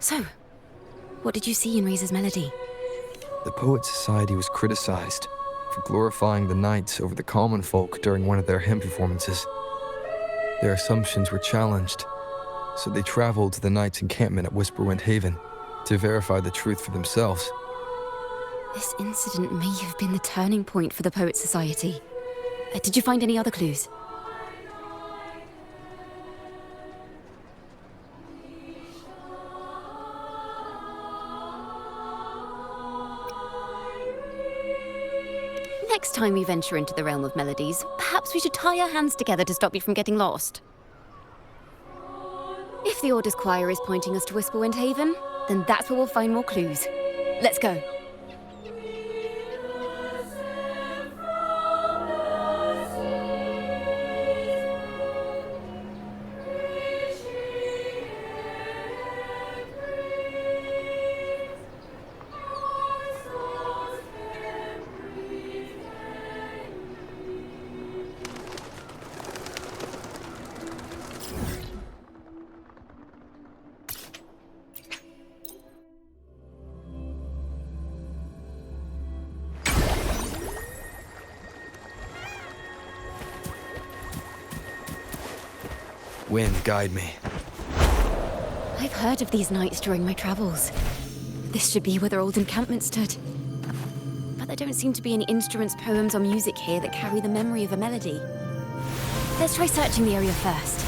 So, what did you see in Razor's melody? The Poet Society was criticized for glorifying the knights over the common folk during one of their hymn performances. Their assumptions were challenged, so they traveled to the knights' encampment at Whisperwind Haven to verify the truth for themselves. This incident may have been the turning point for the Poet Society. Did you find any other clues? Next time we venture into the realm of melodies, perhaps we should tie our hands together to stop you from getting lost. If the Order's choir is pointing us to Whisperwind Haven, then that's where we'll find more clues. Let's go. Wind, guide me. I've heard of these nights during my travels. This should be where their old encampment stood. But there don't seem to be any instruments, poems, or music here that carry the memory of a melody. Let's try searching the area first.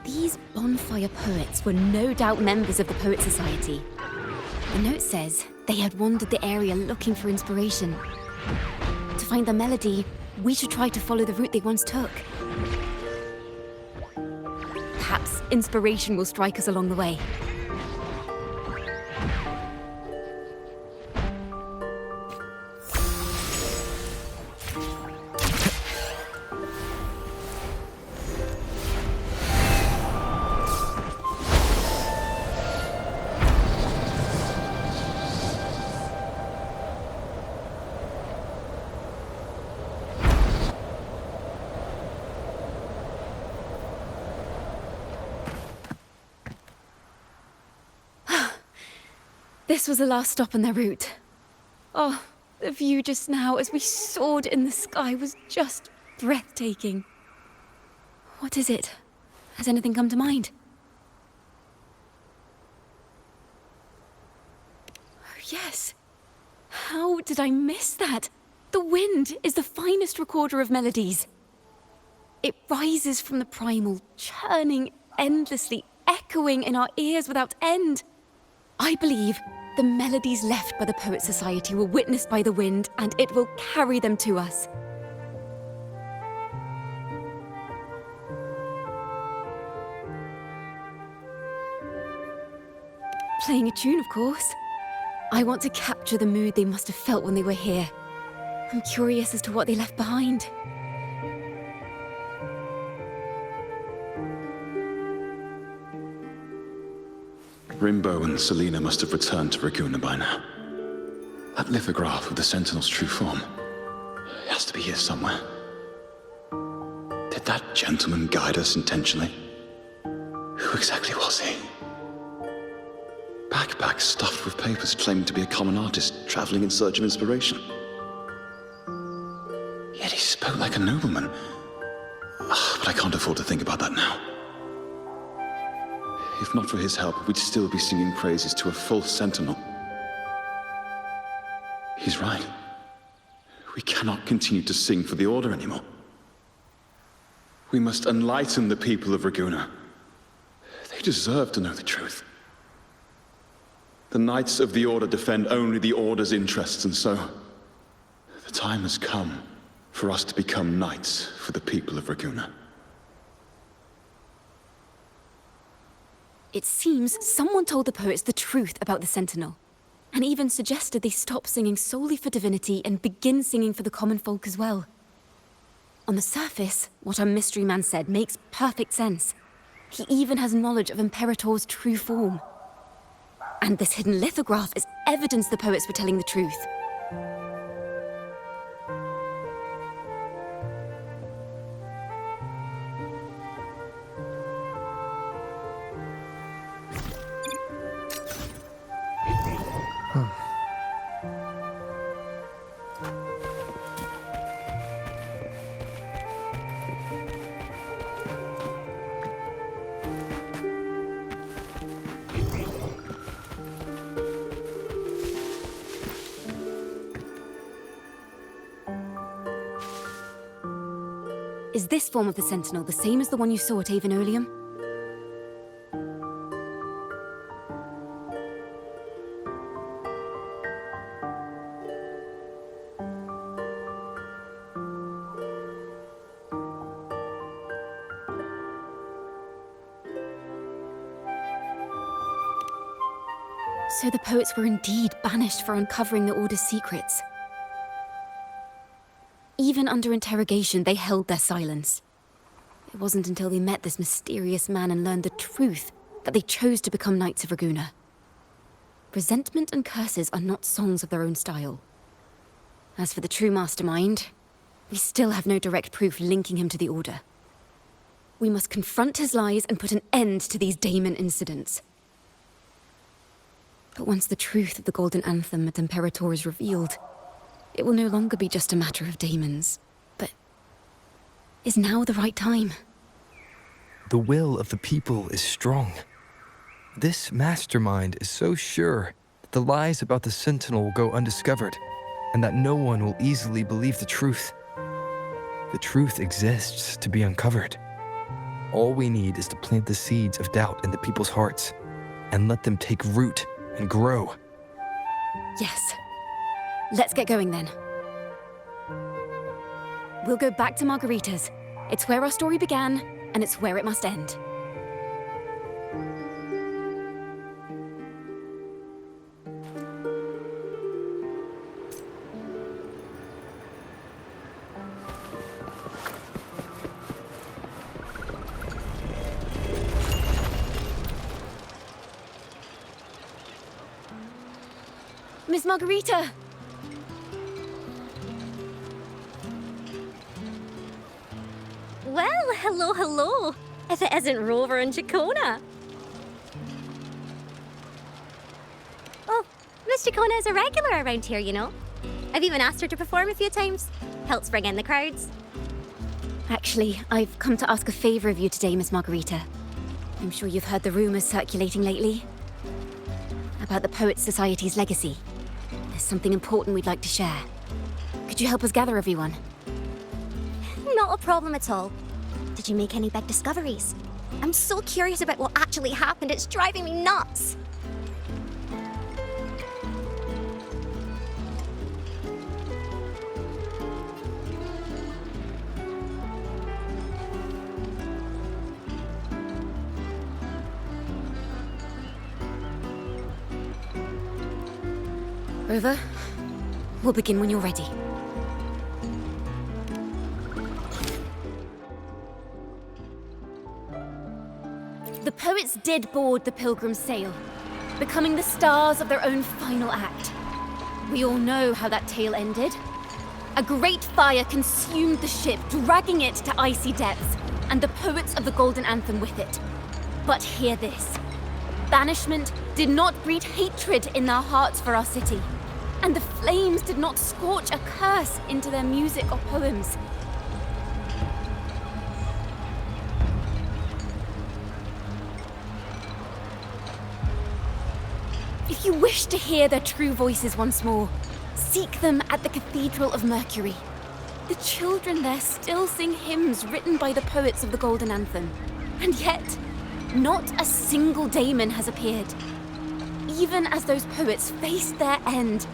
These bonfire poets were no doubt members of the Poet Society. The note says they had wandered the area looking for inspiration. To find the melody, we should try to follow the route they once took. Perhaps inspiration will strike us along the way. This was the last stop on their route. Oh, the view just now as we soared in the sky was just breathtaking. What is it? Has anything come to mind? Oh, yes. How did I miss that? The wind is the finest recorder of melodies. It rises from the primal, churning endlessly, echoing in our ears without end. I believe the melodies left by the Poet Society were witnessed by the wind, and it will carry them to us. Playing a tune, of course. I want to capture the mood they must have felt when they were here. I'm curious as to what they left behind. Rimbo and Selena must have returned to Raguna by now. That lithograph with the Sentinel's true form. It has to be here somewhere. Did that gentleman guide us intentionally? Who exactly was he? Backpack stuffed with papers claiming to be a common artist traveling in search of inspiration. Yet he spoke like a nobleman. But I can't afford to think about that now. If not for his help, we'd still be singing praises to a false sentinel. He's right. We cannot continue to sing for the Order anymore. We must enlighten the people of Raguna. They deserve to know the truth. The Knights of the Order defend only the Order's interests, and so the time has come for us to become knights for the people of Raguna. It seems someone told the poets the truth about the Sentinel, and even suggested they stop singing solely for divinity and begin singing for the common folk as well. On the surface, what our mystery man said makes perfect sense. He even has knowledge of Imperator's true form. And this hidden lithograph is evidence the poets were telling the truth. Is this form of the Sentinel the same as the one you saw at Aveneolium? So the poets were indeed banished for uncovering the Order's secrets. Even under interrogation, they held their silence. It wasn't until they met this mysterious man and learned the truth that they chose to become Knights of Raguna. Resentment and curses are not songs of their own style. As for the true mastermind, we still have no direct proof linking him to the Order. We must confront his lies and put an end to these Daemon incidents. But once the truth of the Golden Anthem at Imperator is revealed, it will no longer be just a matter of daemons, but is now the right time? The will of the people is strong. This mastermind is so sure that the lies about the Sentinel will go undiscovered, and that no one will easily believe the truth. The truth exists to be uncovered. All we need is to plant the seeds of doubt in the people's hearts, and let them take root and grow. Yes. Let's get going then. We'll go back to Margarita's. It's where our story began, and it's where it must end. Miss Margarita! Well, hello, hello. If it isn't Rover and Ciaccona. Oh, Miss Ciaccona is a regular around here, you know. I've even asked her to perform a few times. Helps bring in the crowds. Actually, I've come to ask a favor of you today, Miss Margarita. I'm sure you've heard the rumors circulating lately about the Poets Society's legacy. There's something important we'd like to share. Could you help us gather everyone? Not a problem at all. Did you make any big discoveries? I'm so curious about what actually happened. It's driving me nuts. Rover, we'll begin when you're ready. The poets did board the Pilgrim's sail, becoming the stars of their own final act. We all know how that tale ended. A great fire consumed the ship, dragging it to icy depths, and the poets of the Golden Anthem with it. But hear this. Banishment did not breed hatred in their hearts for our city, and the flames did not scorch a curse into their music or poems. If you wish to hear their true voices once more, seek them at the Cathedral of Mercury. The children there still sing hymns written by the poets of the Golden Anthem. And yet, not a single daemon has appeared. Even as those poets faced their end.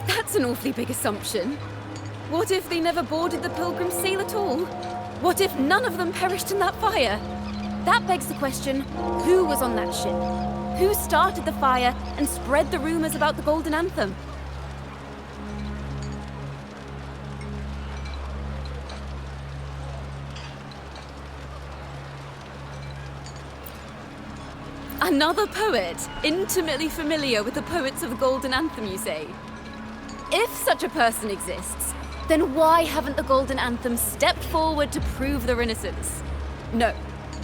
That's an awfully big assumption. What if they never boarded the Pilgrim's sail at all? What if none of them perished in that fire? That begs the question, who was on that ship? Who started the fire and spread the rumors about the Golden Anthem? Another poet, intimately familiar with the poets of the Golden Anthem, you say? If such a person exists, then why haven't the Golden Anthem stepped forward to prove their innocence? No,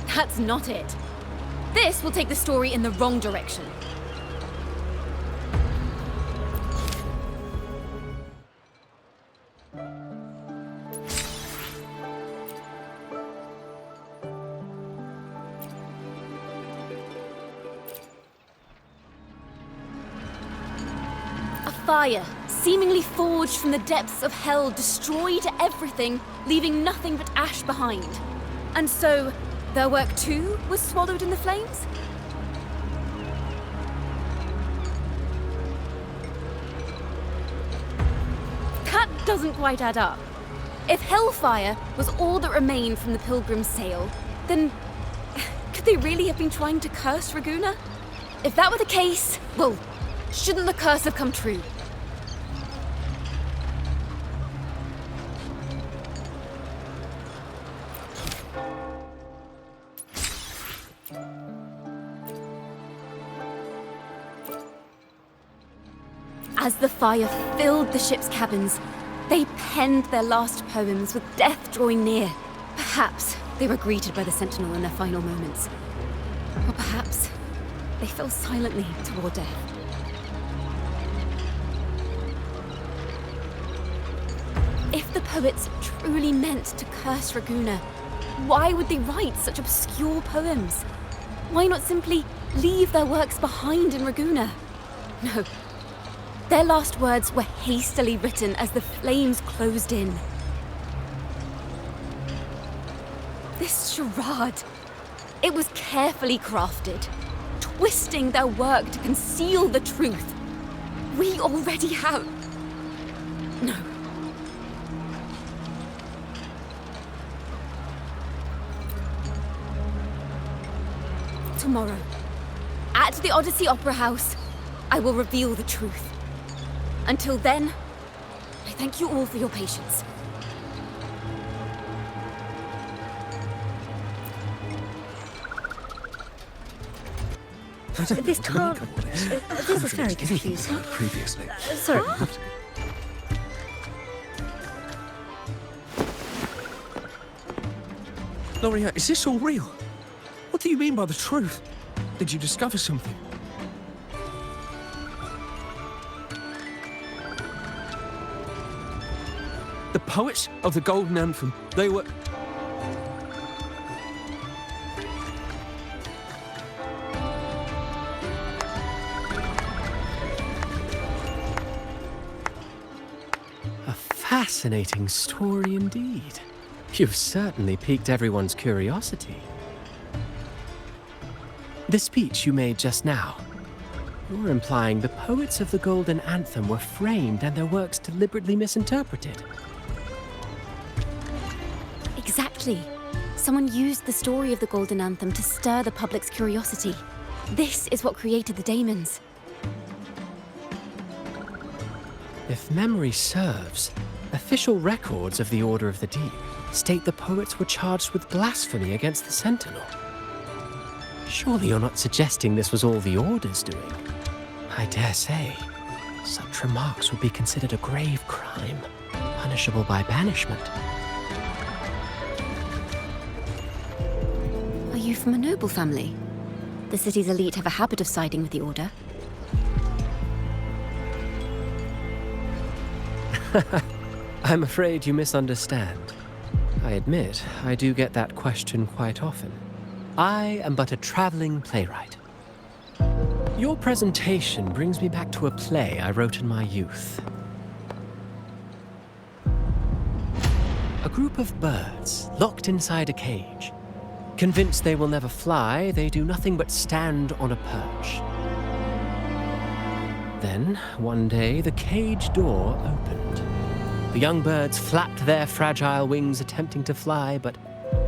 that's not it. This will take the story in the wrong direction. A fire, seemingly forged from the depths of hell, destroyed everything, leaving nothing but ash behind. And so, their work too was swallowed in the flames? That doesn't quite add up. If hellfire was all that remained from the Pilgrim's sail, then could they really have been trying to curse Raguena? If that were the case, well, shouldn't the curse have come true? As the fire filled the ship's cabins, they penned their last poems with death drawing near. Perhaps they were greeted by the Sentinel in their final moments. Or perhaps they fell silently toward death. If the poets truly meant to curse Raguena, why would they write such obscure poems? Why not simply leave their works behind in Raguena? No. Their last words were hastily written as the flames closed in. This charade, it was carefully crafted, twisting their work to conceal the truth. We already have... No. Tomorrow, at the Odyssey Opera House, I will reveal the truth. Until then, I thank you all for your patience. This can't... This is very confusing. Previously. Sorry. Loria, is this all real? What do you mean by the truth? Did you discover something? poets of the Golden Anthem. They were... A fascinating story indeed. You've certainly piqued everyone's curiosity. The speech you made just now, you're implying the poets of the Golden Anthem were framed and their works deliberately misinterpreted. Exactly. Someone used the story of the Golden Anthem to stir the public's curiosity. This is what created the daemons. If memory serves, official records of the Order of the Deep state the poets were charged with blasphemy against the Sentinel. Surely you're not suggesting this was all the Order's doing? I dare say, such remarks would be considered a grave crime, punishable by banishment. Are you from a noble family? The city's elite have a habit of siding with the Order. I'm afraid you misunderstand. I admit, I do get that question quite often. I am but a traveling playwright. Your presentation brings me back to a play I wrote in my youth. A group of birds locked inside a cage. Convinced they will never fly, they do nothing but stand on a perch. Then, one day, the cage door opened. The young birds flapped their fragile wings attempting to fly, but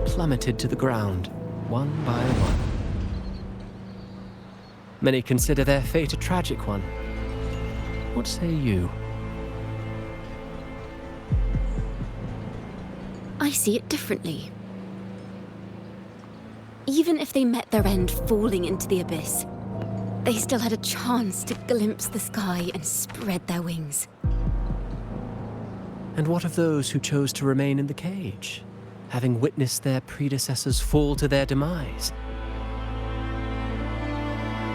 plummeted to the ground, one by one. Many consider their fate a tragic one. What say you? I see it differently. Even if they met their end falling into the abyss, they still had a chance to glimpse the sky and spread their wings. And what of those who chose to remain in the cage, having witnessed their predecessors fall to their demise?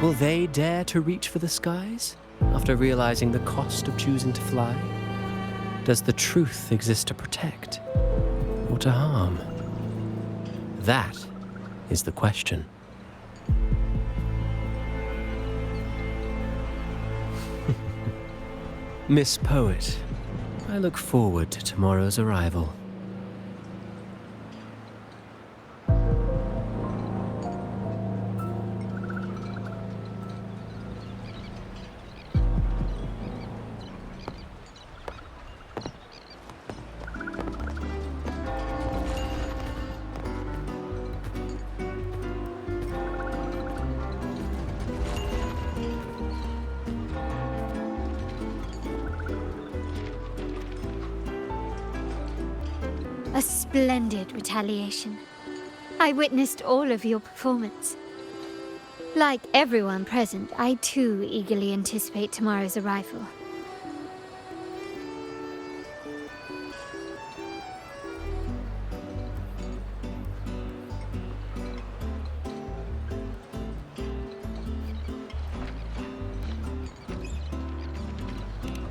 Will they dare to reach for the skies after realizing the cost of choosing to fly? Does the truth exist to protect or to harm? That is the question. Miss Poet, I look forward to tomorrow's arrival. A splendid retaliation. I witnessed all of your performance. Like everyone present, I too eagerly anticipate tomorrow's arrival.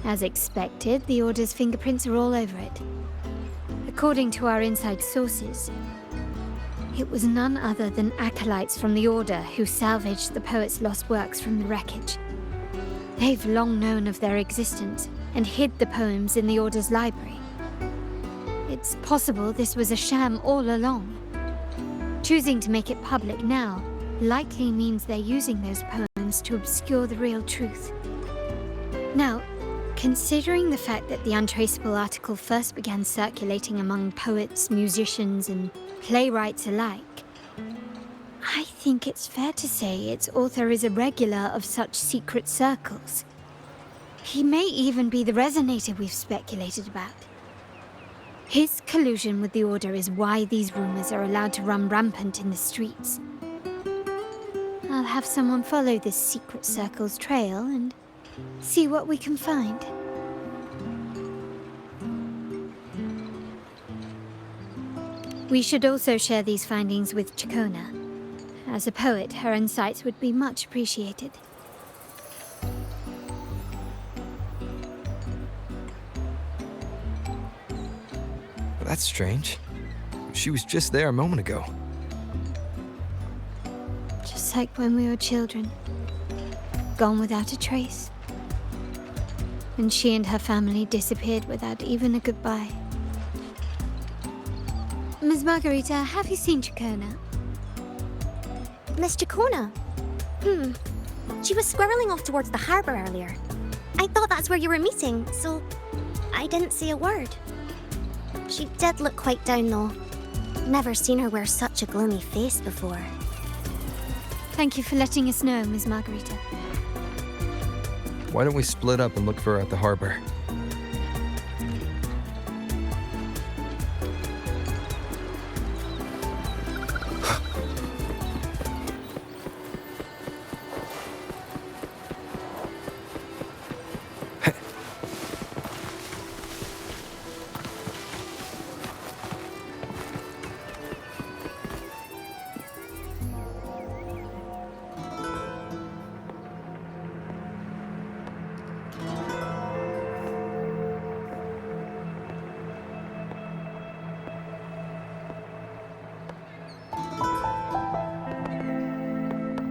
As expected, the Order's fingerprints are all over it. According to our inside sources, it was none other than acolytes from the Order who salvaged the poet's lost works from the wreckage. They've long known of their existence and hid the poems in the Order's library. It's possible this was a sham all along. Choosing to make it public now likely means they're using those poems to obscure the real truth. Now, considering the fact that the untraceable article first began circulating among poets, musicians, and playwrights alike, I think it's fair to say its author is a regular of such secret circles. He may even be the resonator we've speculated about. His collusion with the Order is why these rumors are allowed to run rampant in the streets. I'll have someone follow this secret circle's trail and see what we can find. We should also share these findings with Ciaccona. As a poet, her insights would be much appreciated. That's strange. She was just there a moment ago. Just like when we were children. Gone without a trace. And she and her family disappeared without even a goodbye. Ms. Margarita, have you seen Ciaccona? Miss Ciaccona? She was squirreling off towards the harbour earlier. I thought that's where you were meeting, so I didn't say a word. She did look quite down, though. Never seen her wear such a gloomy face before. Thank you for letting us know, Ms. Margarita. Why don't we split up and look for her at the harbor?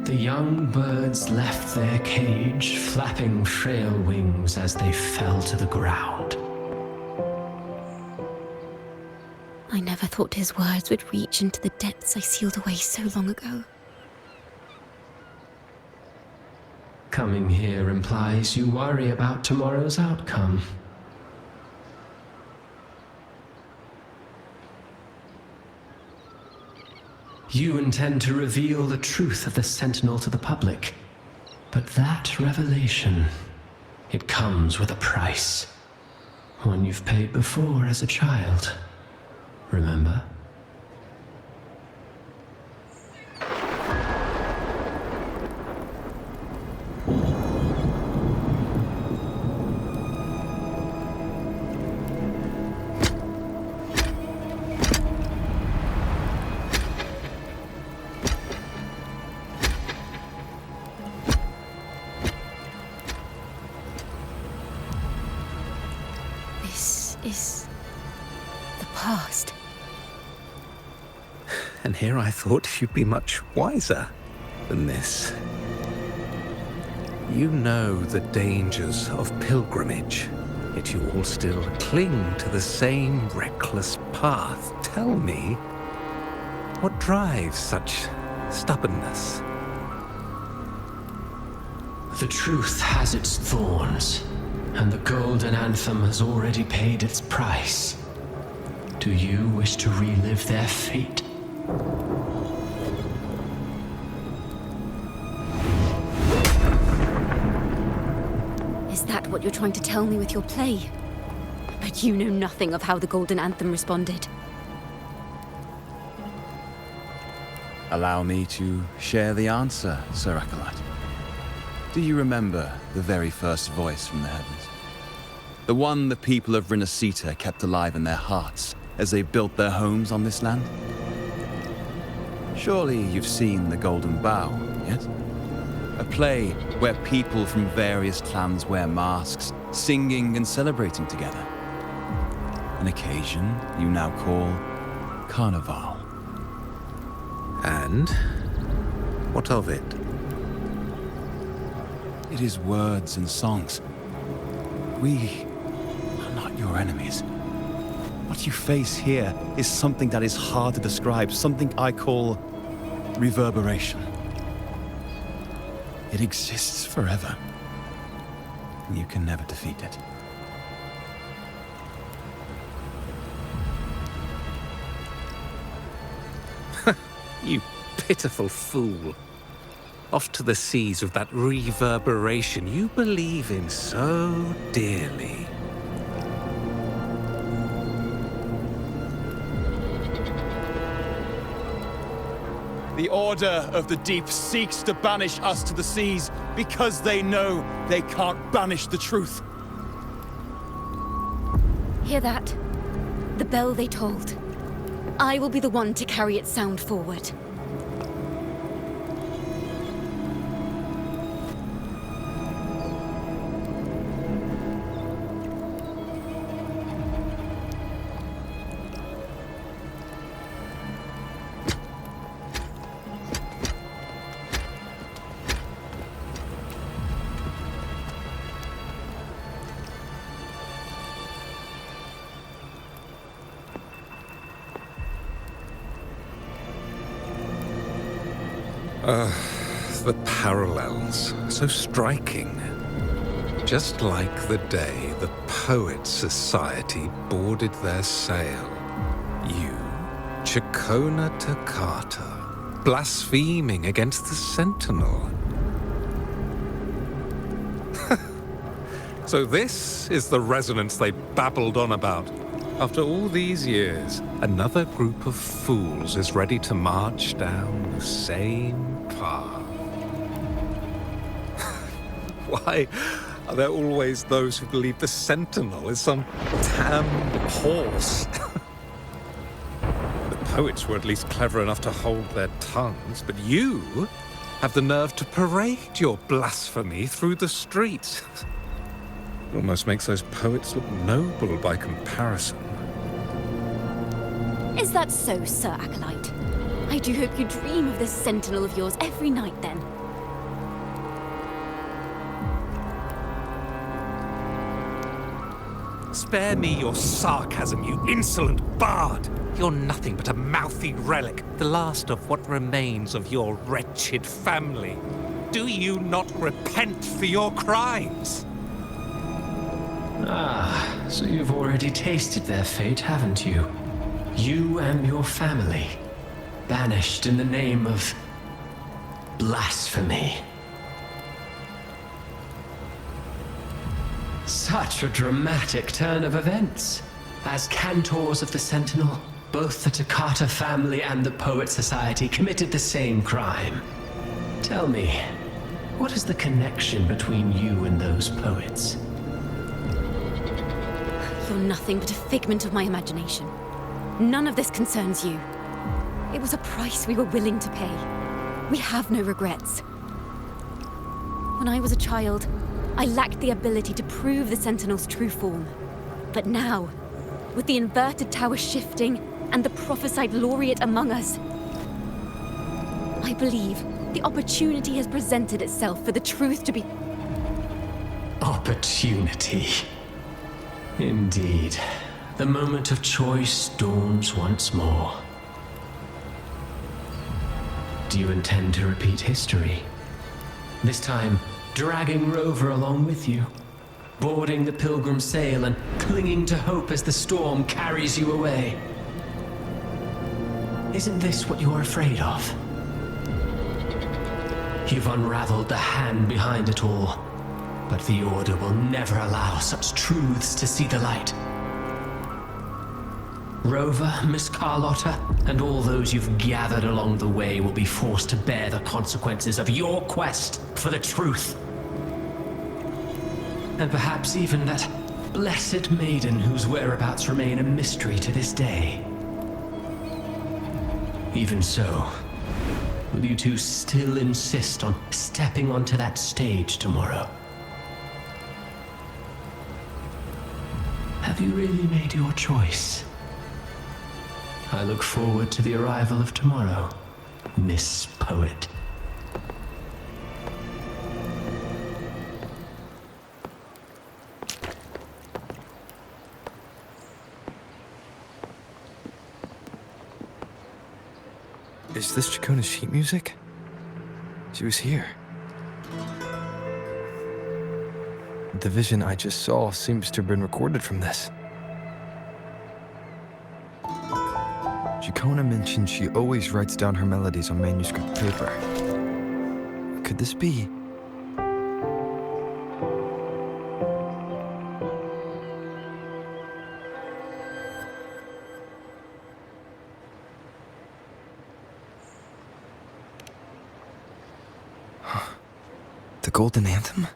The young birds left their cage, flapping frail wings as they fell to the ground. I never thought his words would reach into the depths I sealed away so long ago. Coming here implies you worry about tomorrow's outcome. You intend to reveal the truth of the Sentinel to the public. But that revelation, it comes with a price. One you've paid before as a child. Remember? Is the past. And here I thought you'd be much wiser than this. You know the dangers of pilgrimage, yet you all still cling to the same reckless path. Tell me, what drives such stubbornness? The truth has its thorns. And the golden anthem has already paid its price. Do you wish to relive their fate? Is that what you're trying to tell me with your play? But you know nothing of how the golden anthem responded. Allow me to share the answer, Sir Acolyte. Do you remember the very first voice from the heavens? The one the people of Renacita kept alive in their hearts as they built their homes on this land? Surely you've seen The Golden Bough, yet? A play where people from various clans wear masks, singing and celebrating together. An occasion you now call Carnival. And what of it? It is words and songs. We are not your enemies. What you face here is something that is hard to describe, something I call reverberation. It exists forever, and you can never defeat it. You pitiful fool. Off to the seas with that reverberation you believe in so dearly. The Order of the Deep seeks to banish us to the seas because they know they can't banish the truth. Hear that? The bell they tolled. I will be the one to carry its sound forward. The parallels, so striking. Just like the day the Poets Society boarded their sail. You, Ciaccona Toccata, blaspheming against the Sentinel. So this is the resonance they babbled on about. After all these years, another group of fools is ready to march down the same path. Why are there always those who believe the Sentinel is some damned horse? The poets were at least clever enough to hold their tongues, but you have the nerve to parade your blasphemy through the streets. It almost makes those poets look noble by comparison. Is that so, Sir Acolyte? I do hope you dream of this sentinel of yours every night, then. Spare me your sarcasm, you insolent bard! You're nothing but a mouthy relic, the last of what remains of your wretched family. Do you not repent for your crimes? Ah, so you've already tasted their fate, haven't you? You and your family, banished in the name of blasphemy. Such a dramatic turn of events. As cantors of the Sentinel, both the Toccata family and the Poet Society committed the same crime. Tell me, what is the connection between you and those poets? You're nothing but a figment of my imagination. None of this concerns you. It was a price we were willing to pay. We have no regrets. When I was a child, I lacked the ability to prove the Sentinel's true form. But now, with the inverted tower shifting and the prophesied laureate among us, I believe the opportunity has presented itself for the truth to be... Opportunity. Indeed. The moment of choice dawns once more. Do you intend to repeat history? This time, dragging Rover along with you, boarding the pilgrim sail and clinging to hope as the storm carries you away. Isn't this what you're afraid of? You've unraveled the hand behind it all, but the Order will never allow such truths to see the light. Rover, Miss Carlotta, and all those you've gathered along the way will be forced to bear the consequences of your quest for the truth. And perhaps even that blessed maiden whose whereabouts remain a mystery to this day. Even so, will you two still insist on stepping onto that stage tomorrow? Have you really made your choice? I look forward to the arrival of tomorrow, Miss Poet. Is this Ciaccona's sheet music? She was here. The vision I just saw seems to have been recorded from this. Ciaccona mentioned she always writes down her melodies on manuscript paper. Could this be? The Golden Anthem?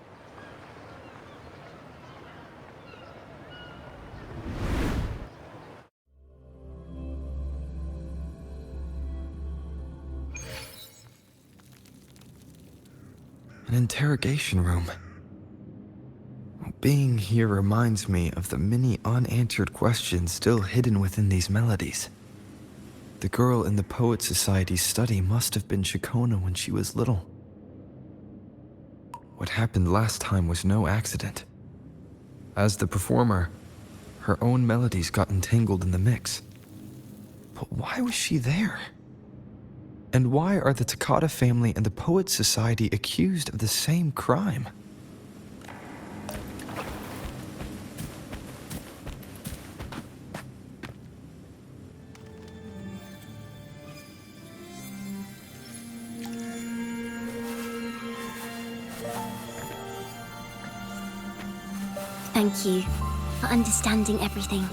An interrogation room. Being here reminds me of the many unanswered questions still hidden within these melodies. The girl in the Poet Society's study must have been Ciaccona when she was little. What happened last time was no accident. As the performer, her own melodies got entangled in the mix. But why was she there? And why are the Ciaccona family and the Poets Society accused of the same crime? Thank you for understanding everything.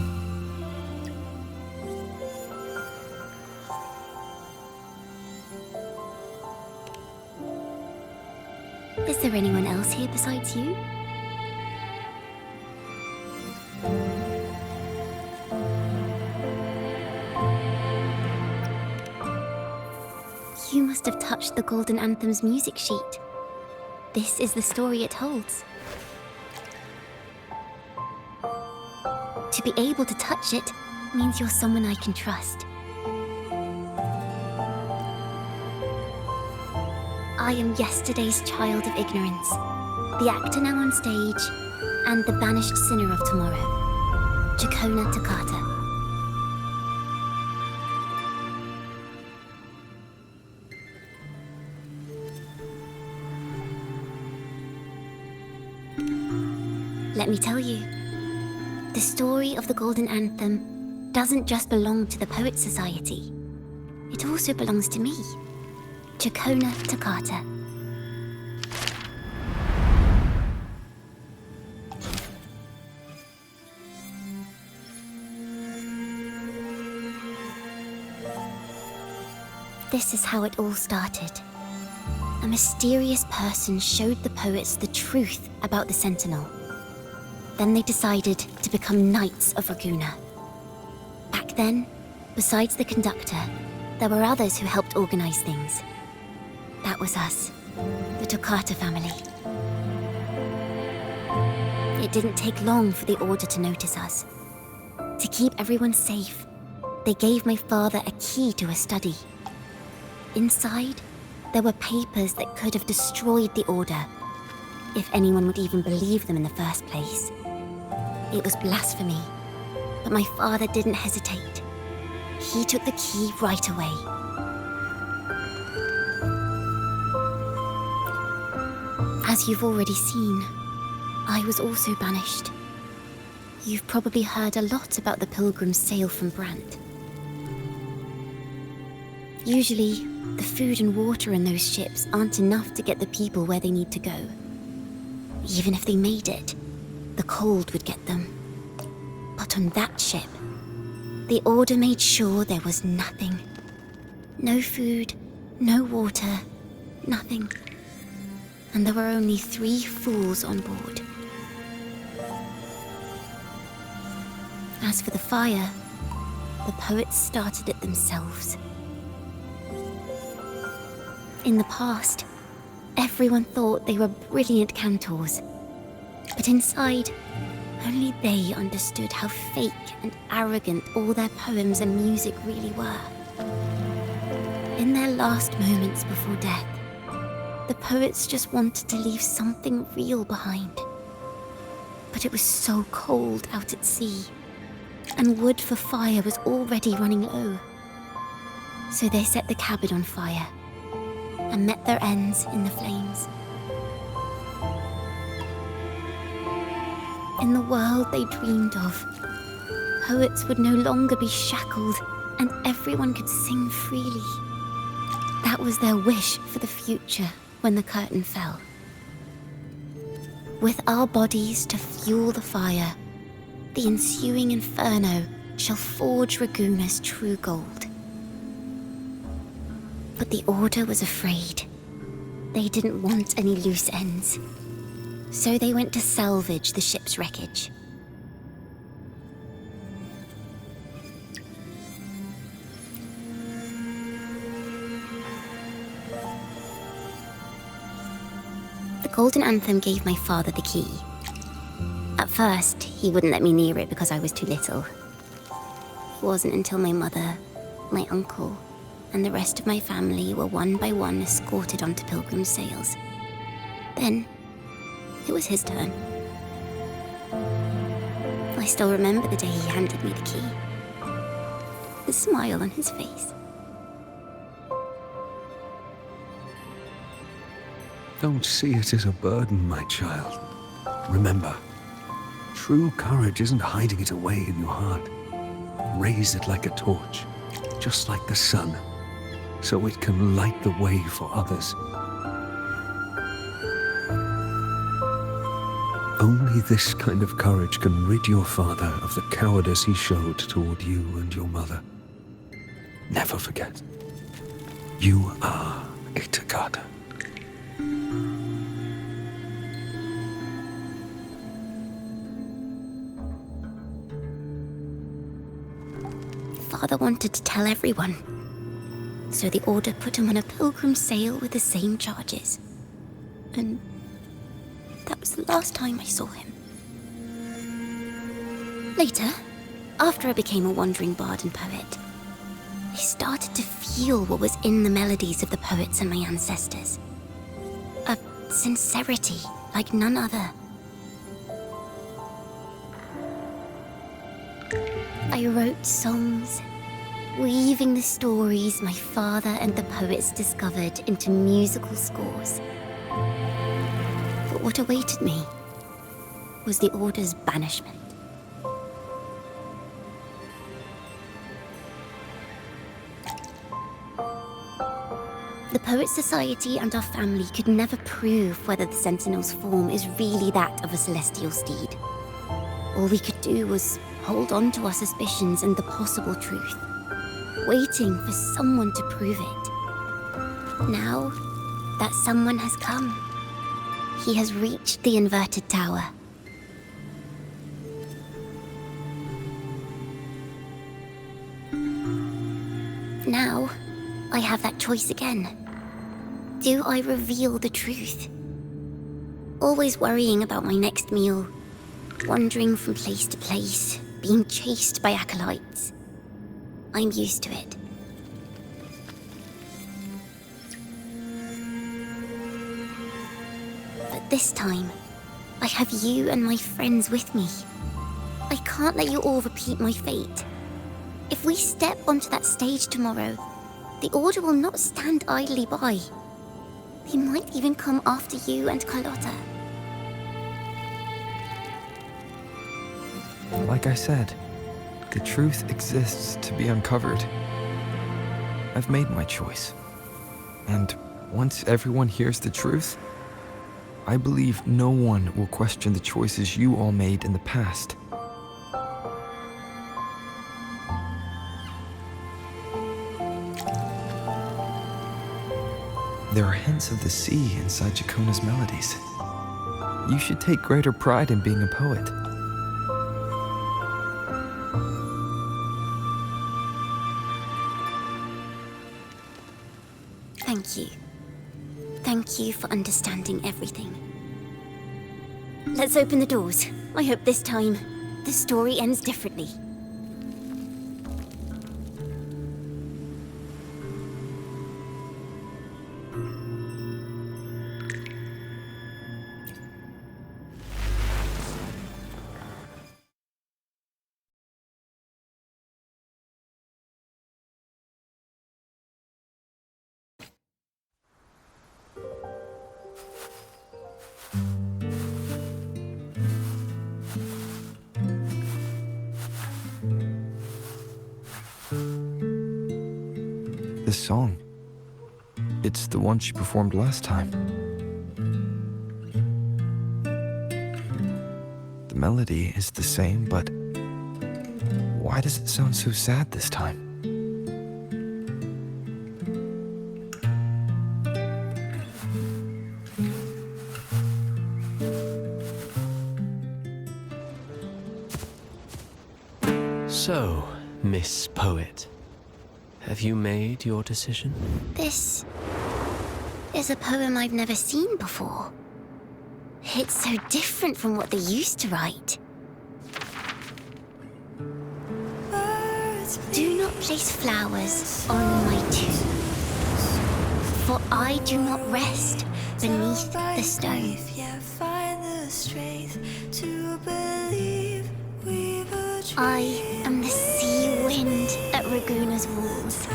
Is there anyone else here besides you? You must have touched the Golden Anthem's music sheet. This is the story it holds. To be able to touch it means you're someone I can trust. I am yesterday's child of ignorance, the actor now on stage, and the banished sinner of tomorrow, Ciaccona Toccata. Let me tell you, the story of the Golden Anthem doesn't just belong to the Poets Society. It also belongs to me, Ciaccona Toccata. This is how it all started. A mysterious person showed the poets the truth about the Sentinel. Then they decided to become Knights of Raguena. Back then, besides the conductor, there were others who helped organize things. That was us, the Toccata family. It didn't take long for the Order to notice us. To keep everyone safe, they gave my father a key to a study. Inside, there were papers that could have destroyed the Order, if anyone would even believe them in the first place. It was blasphemy, but my father didn't hesitate. He took the key right away. As you've already seen, I was also banished. You've probably heard a lot about the pilgrims' sail from Brant. Usually, the food and water in those ships aren't enough to get the people where they need to go. Even if they made it, the cold would get them. But on that ship, the Order made sure there was nothing. No food, no water, nothing. And there were only 3 fools on board. As for the fire, the poets started it themselves. In the past, everyone thought they were brilliant cantors. But inside, only they understood how fake and arrogant all their poems and music really were. In their last moments before death, the poets just wanted to leave something real behind. But it was so cold out at sea, and wood for fire was already running low. So they set the cabin on fire, and met their ends in the flames. In the world they dreamed of, poets would no longer be shackled and everyone could sing freely. That was their wish for the future when the curtain fell. With our bodies to fuel the fire, the ensuing inferno shall forge Raguena's true gold. But the Order was afraid. They didn't want any loose ends. So they went to salvage the ship's wreckage. The Golden Anthem gave my father the key. At first, he wouldn't let me near it because I was too little. It wasn't until my mother, my uncle, and the rest of my family were one by one escorted onto pilgrim sails. Then, it was his turn. I still remember the day he handed me the key. The smile on his face. Don't see it as a burden, my child. Remember, true courage isn't hiding it away in your heart. Raise it like a torch, just like the sun, so it can light the way for others. Only this kind of courage can rid your father of the cowardice he showed toward you and your mother. Never forget, you are a Ciaccona. Father wanted to tell everyone, so the Order put him on a pilgrim sail with the same charges. And that was the last time I saw him. Later, after I became a wandering bard and poet, I started to feel what was in the melodies of the poets and my ancestors. A sincerity like none other. I wrote songs, weaving the stories my father and the poets discovered into musical scores. But what awaited me was the Order's banishment. The Poets Society and our family could never prove whether the Sentinel's form is really that of a celestial steed. All we could do was hold on to our suspicions and the possible truth, waiting for someone to prove it. Now that someone has come, he has reached the inverted tower. Now, I have that choice again. Do I reveal the truth? Always worrying about my next meal, wandering from place to place, being chased by acolytes. I'm used to it. But this time, I have you and my friends with me. I can't let you all repeat my fate. If we step onto that stage tomorrow, the Order will not stand idly by. They might even come after you and Carlotta. Like I said, the truth exists to be uncovered. I've made my choice. And once everyone hears the truth, I believe no one will question the choices you all made in the past. There are hints of the sea inside Ciaccona's melodies. You should take greater pride in being a poet. Thank you. Thank you for understanding everything. Let's open the doors. I hope this time, the story ends differently. This song, it's the one she performed last time. The melody is the same, but why does it sound so sad this time? So, Miss Poet, have you made your decision? This is a poem I've never seen before. It's so different from what they used to write. Do not place flowers on my tomb, for I do not rest beneath the stone. I am the sea wind at Raguna's walls.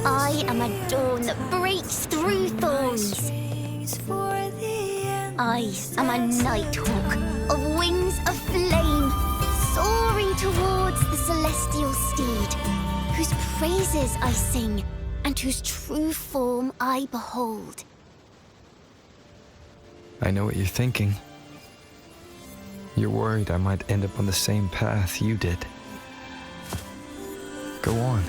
I am a dawn that breaks through thorns. I am a nighthawk of wings of flame, soaring towards the celestial steed, whose praises I sing and whose true form I behold. I know what you're thinking. You're worried I might end up on the same path you did. Go on.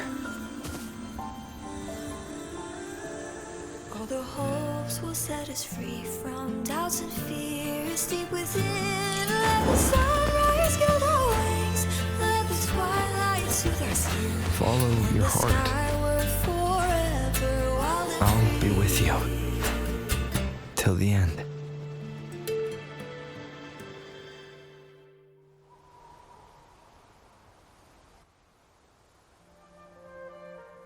All the hopes will set us free from doubts and fears deep within. Let the sunrise gild our wings, let the twilight soothe our skin. Follow your heart. I'll be with you. Till the end.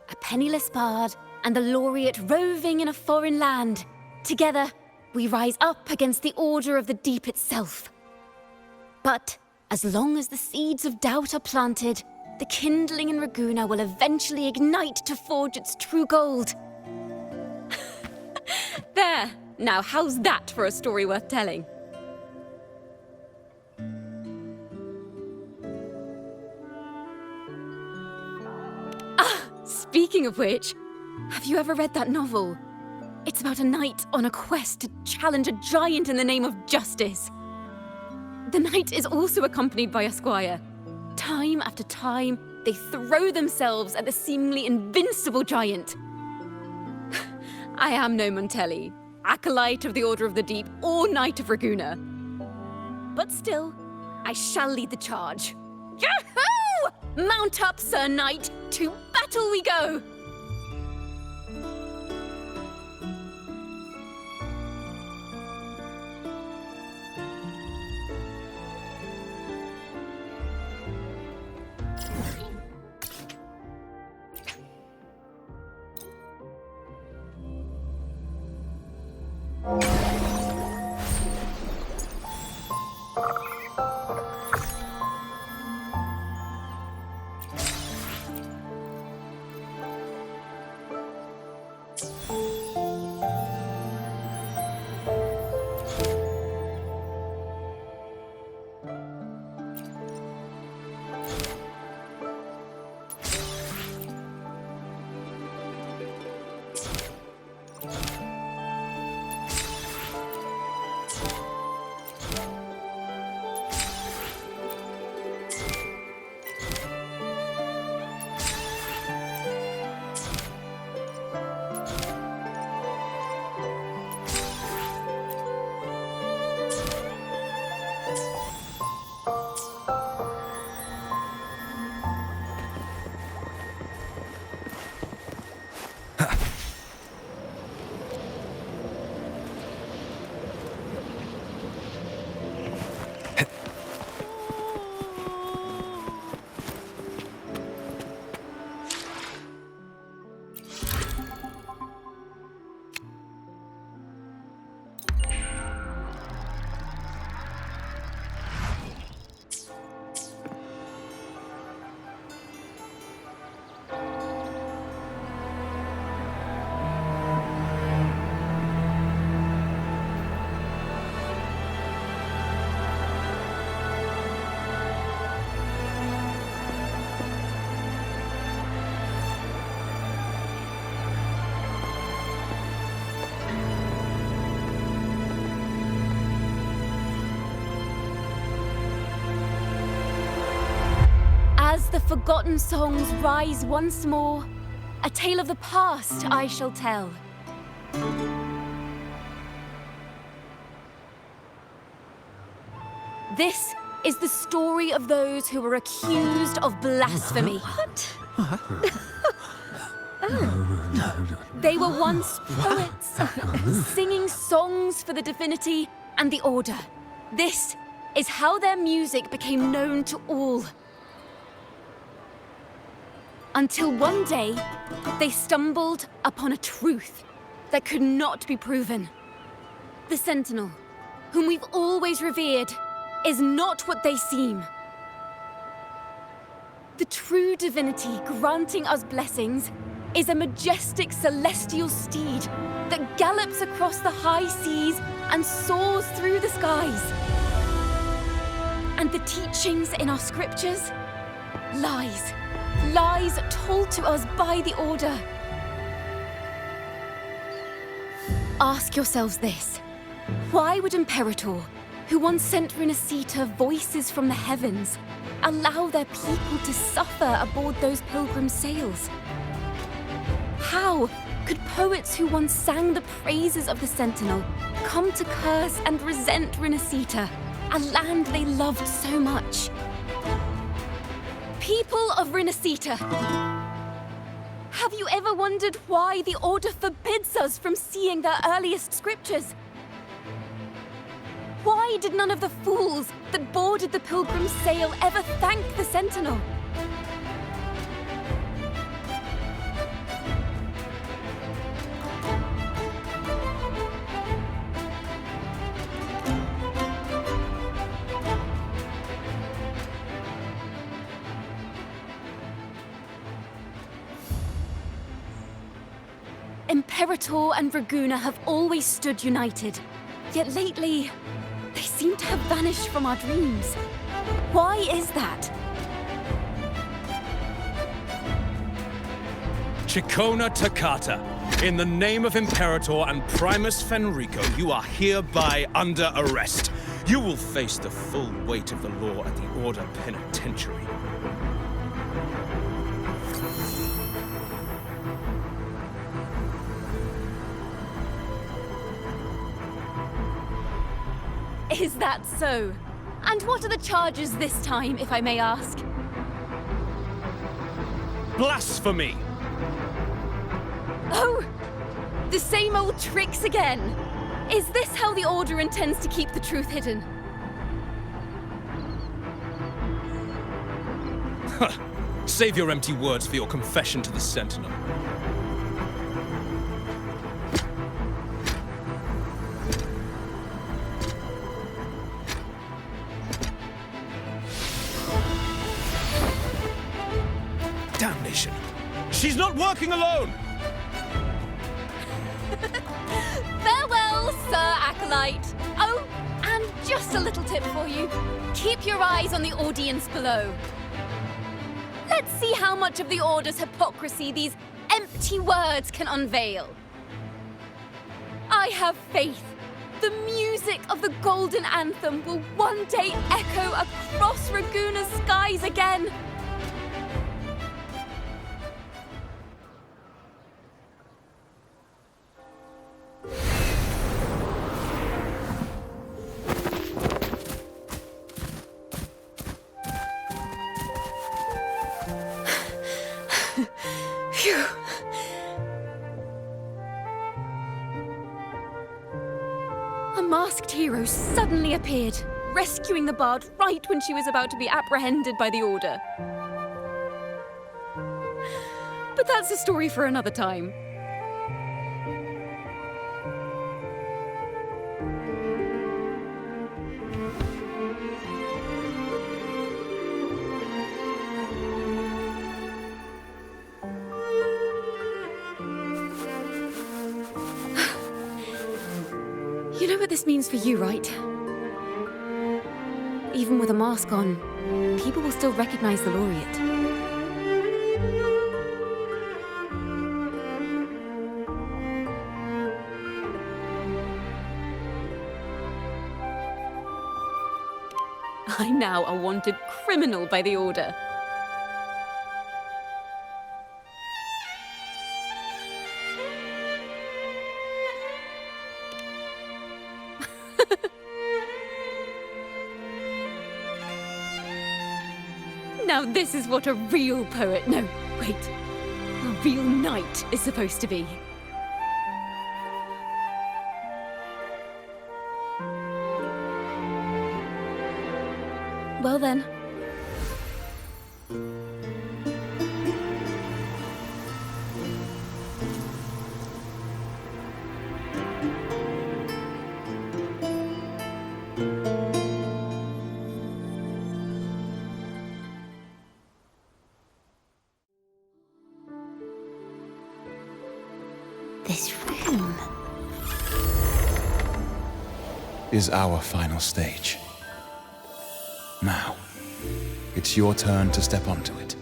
A penniless bard and the laureate roving in a foreign land. Together, we rise up against the order of the deep itself. But as long as the seeds of doubt are planted, the kindling in Raguena will eventually ignite to forge its true gold. There! Now, how's that for a story worth telling? Speaking of which, have you ever read that novel? It's about a knight on a quest to challenge a giant in the name of justice. The knight is also accompanied by a squire. Time after time, they throw themselves at the seemingly invincible giant. I am no Montelli, acolyte of the Order of the Deep, or Knight of Raguena. But still, I shall lead the charge. Yahoo! Mount up, Sir Knight! To battle we go! As the forgotten songs rise once more, a tale of the past I shall tell. This is the story of those who were accused of blasphemy. What? They were once poets, singing songs for the divinity and the order. This is how their music became known to all. Until one day, they stumbled upon a truth that could not be proven. The Sentinel, whom we've always revered, is not what they seem. The true divinity granting us blessings is a majestic celestial steed that gallops across the high seas and soars through the skies. And the teachings in our scriptures? Lies. Lies told to us by the Order. Ask yourselves this. Why would Imperator, who once sent Renacita voices from the heavens, allow their people to suffer aboard those pilgrim sails? How could poets who once sang the praises of the Sentinel come to curse and resent Renacita, a land they loved so much? People of Renacita, have you ever wondered why the Order forbids us from seeing their earliest scriptures? Why did none of the fools that boarded the pilgrim's sail ever thank the Sentinel? Imperator and Raguna have always stood united, yet lately, they seem to have vanished from our dreams. Why is that? Ciaccona Toccata, in the name of Imperator and Primus Fenrico, you are hereby under arrest. You will face the full weight of the law at the Order Penitentiary. Is that so? And what are the charges this time, if I may ask? Blasphemy! Oh! The same old tricks again! Is this how the Order intends to keep the truth hidden? Save your empty words for your confession to the Sentinel. Damnation! She's not working alone! Farewell, Sir Acolyte! Oh, and just a little tip for you. Keep your eyes on the audience below. Let's see how much of the Order's hypocrisy these empty words can unveil. I have faith. The music of the Golden Anthem will one day echo across Raguna's skies again. Phew. A masked hero suddenly appeared, rescuing the bard right when she was about to be apprehended by the Order. But that's a story for another time. You know what this means for you, right? Even with a mask on, people will still recognize the laureate. I'm now a wanted criminal by the Order. Now this is what a real poet, no, wait, a real knight is supposed to be. Well then. is our final stage. Now, it's your turn to step onto it.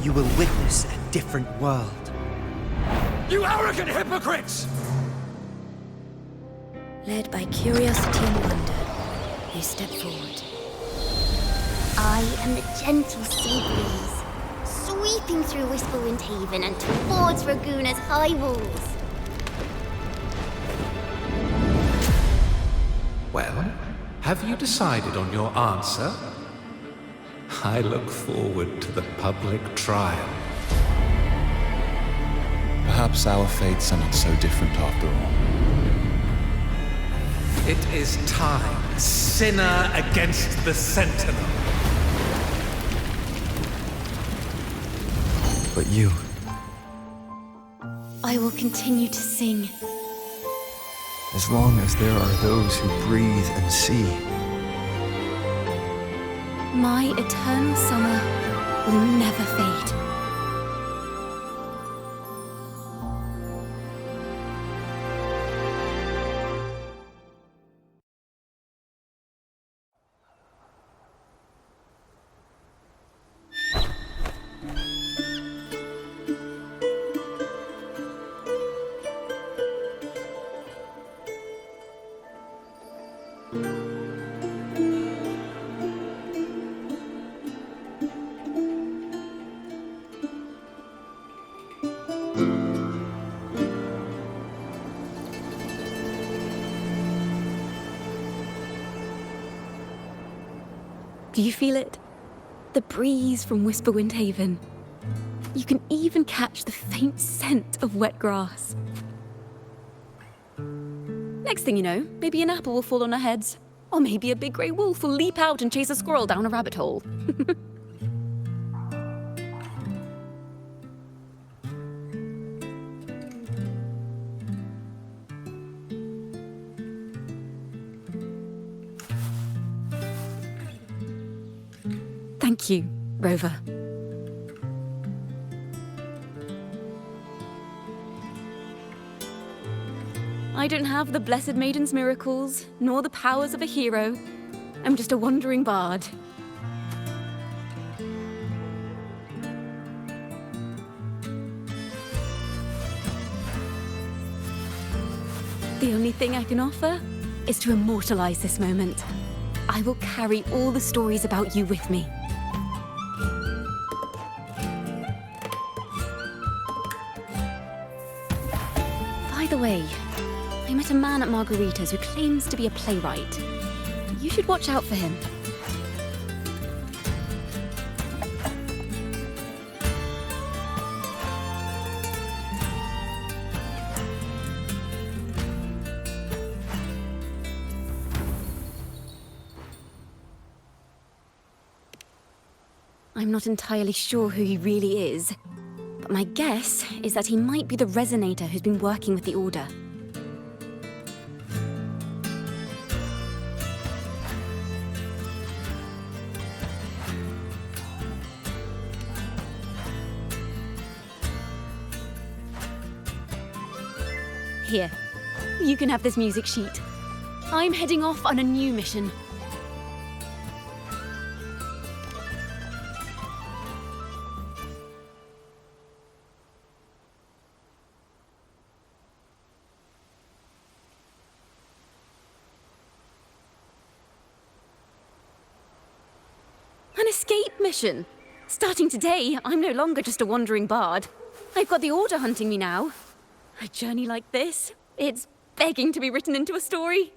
You will witness a different world. You arrogant hypocrites! Led by curiosity and wonder, you step forward. I am the gentle sea breeze, sweeping through Whisperwind Haven and towards Raguna's high walls. Well, have you decided on your answer? I look forward to the public trial. Perhaps our fates are not so different after all. It is time, sinner against the Sentinel. But you... I will continue to sing. As long as there are those who breathe and see. My eternal summer will never fade. Do you feel it? The breeze from Whisperwind Haven. You can even catch the faint scent of wet grass. Next thing you know, maybe an apple will fall on our heads. Or maybe a big grey wolf will leap out and chase a squirrel down a rabbit hole. Thank you, Rover. I don't have the Blessed Maiden's miracles, nor the powers of a hero. I'm just a wandering bard. The only thing I can offer is to immortalize this moment. I will carry all the stories about you with me. By the way, I met a man at Margarita's who claims to be a playwright. You should watch out for him. I'm not entirely sure who he really is, but my guess is that he might be the Resonator who's been working with the Order. Here, you can have this music sheet. I'm heading off on a new mission. An escape mission! Starting today, I'm no longer just a wandering bard. I've got the Order hunting me now. A journey like this, it's begging to be written into a story.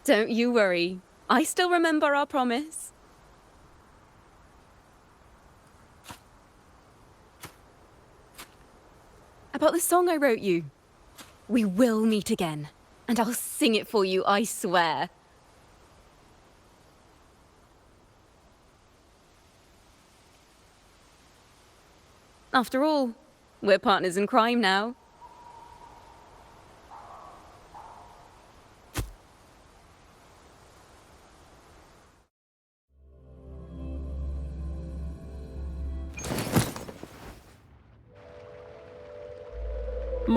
Don't you worry. I still remember our promise. About the song I wrote you. We will meet again. And I'll sing it for you, I swear. After all, we're partners in crime now.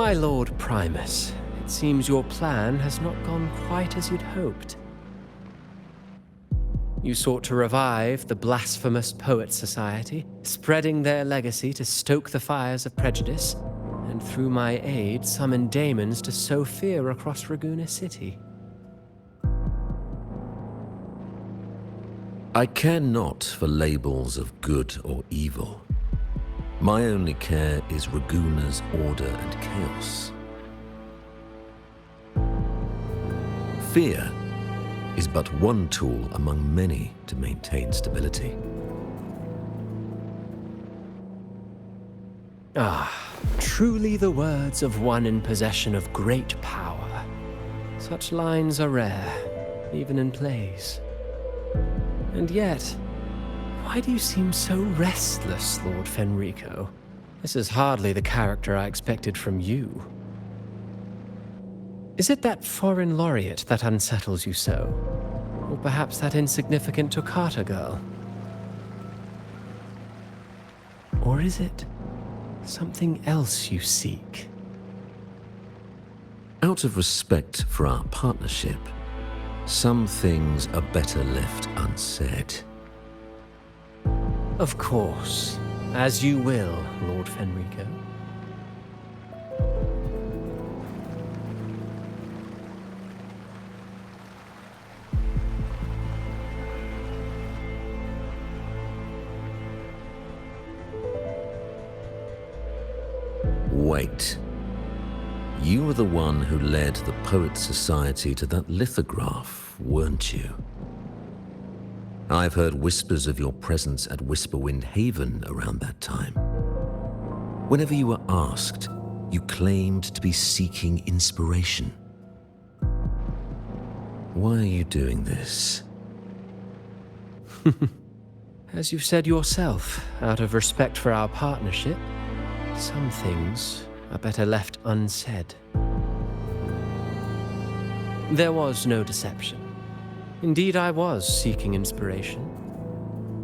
My Lord Primus, it seems your plan has not gone quite as you'd hoped. You sought to revive the blasphemous Poets Society, spreading their legacy to stoke the fires of prejudice, and through my aid summon daemons to sow fear across Raguena City. I care not for labels of good or evil. My only care is Raguena's order and chaos. Fear is but one tool among many to maintain stability. Ah, truly the words of one in possession of great power. Such lines are rare, even in plays. And yet, why do you seem so restless, Lord Fenrico? This is hardly the character I expected from you. Is it that foreign laureate that unsettles you so? Or perhaps that insignificant Ciaccona girl? Or is it something else you seek? Out of respect for our partnership, some things are better left unsaid. Of course. As you will, Lord Fenrico. Wait. You were the one who led the Poets Society to that lithograph, weren't you? I've heard whispers of your presence at Whisperwind Haven around that time. Whenever you were asked, you claimed to be seeking inspiration. Why are you doing this? As you've said yourself, out of respect for our partnership, some things are better left unsaid. There was no deception. Indeed, I was seeking inspiration.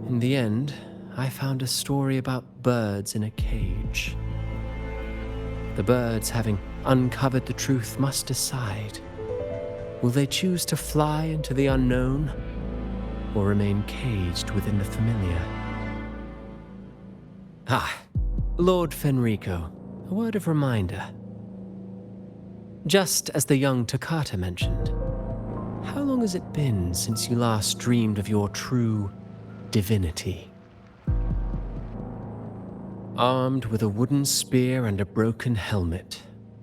In the end, I found a story about birds in a cage. The birds, having uncovered the truth, must decide. Will they choose to fly into the unknown, or remain caged within the familiar? Ah, Lord Fenrico, a word of reminder. Just as the young Toccata mentioned, how long has it been since you last dreamed of your true divinity? Armed with a wooden spear and a broken helmet,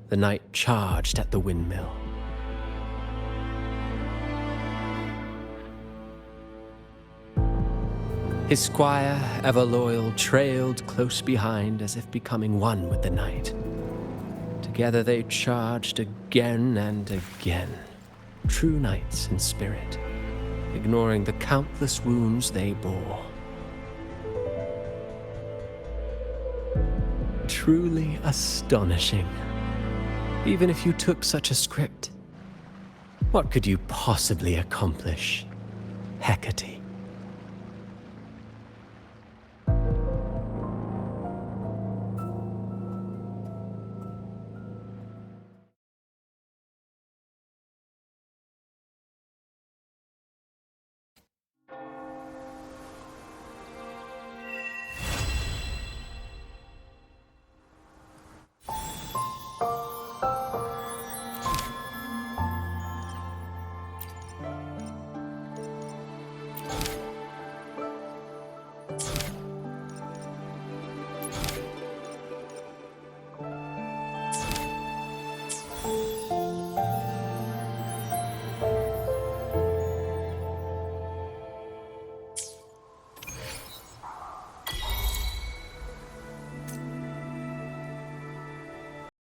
the knight charged at the windmill. His squire, ever loyal, trailed close behind as if becoming one with the knight. Together they charged again and again, true knights in spirit, ignoring the countless wounds they bore. Truly astonishing. Even if you took such a script, what could you possibly accomplish, Hecate?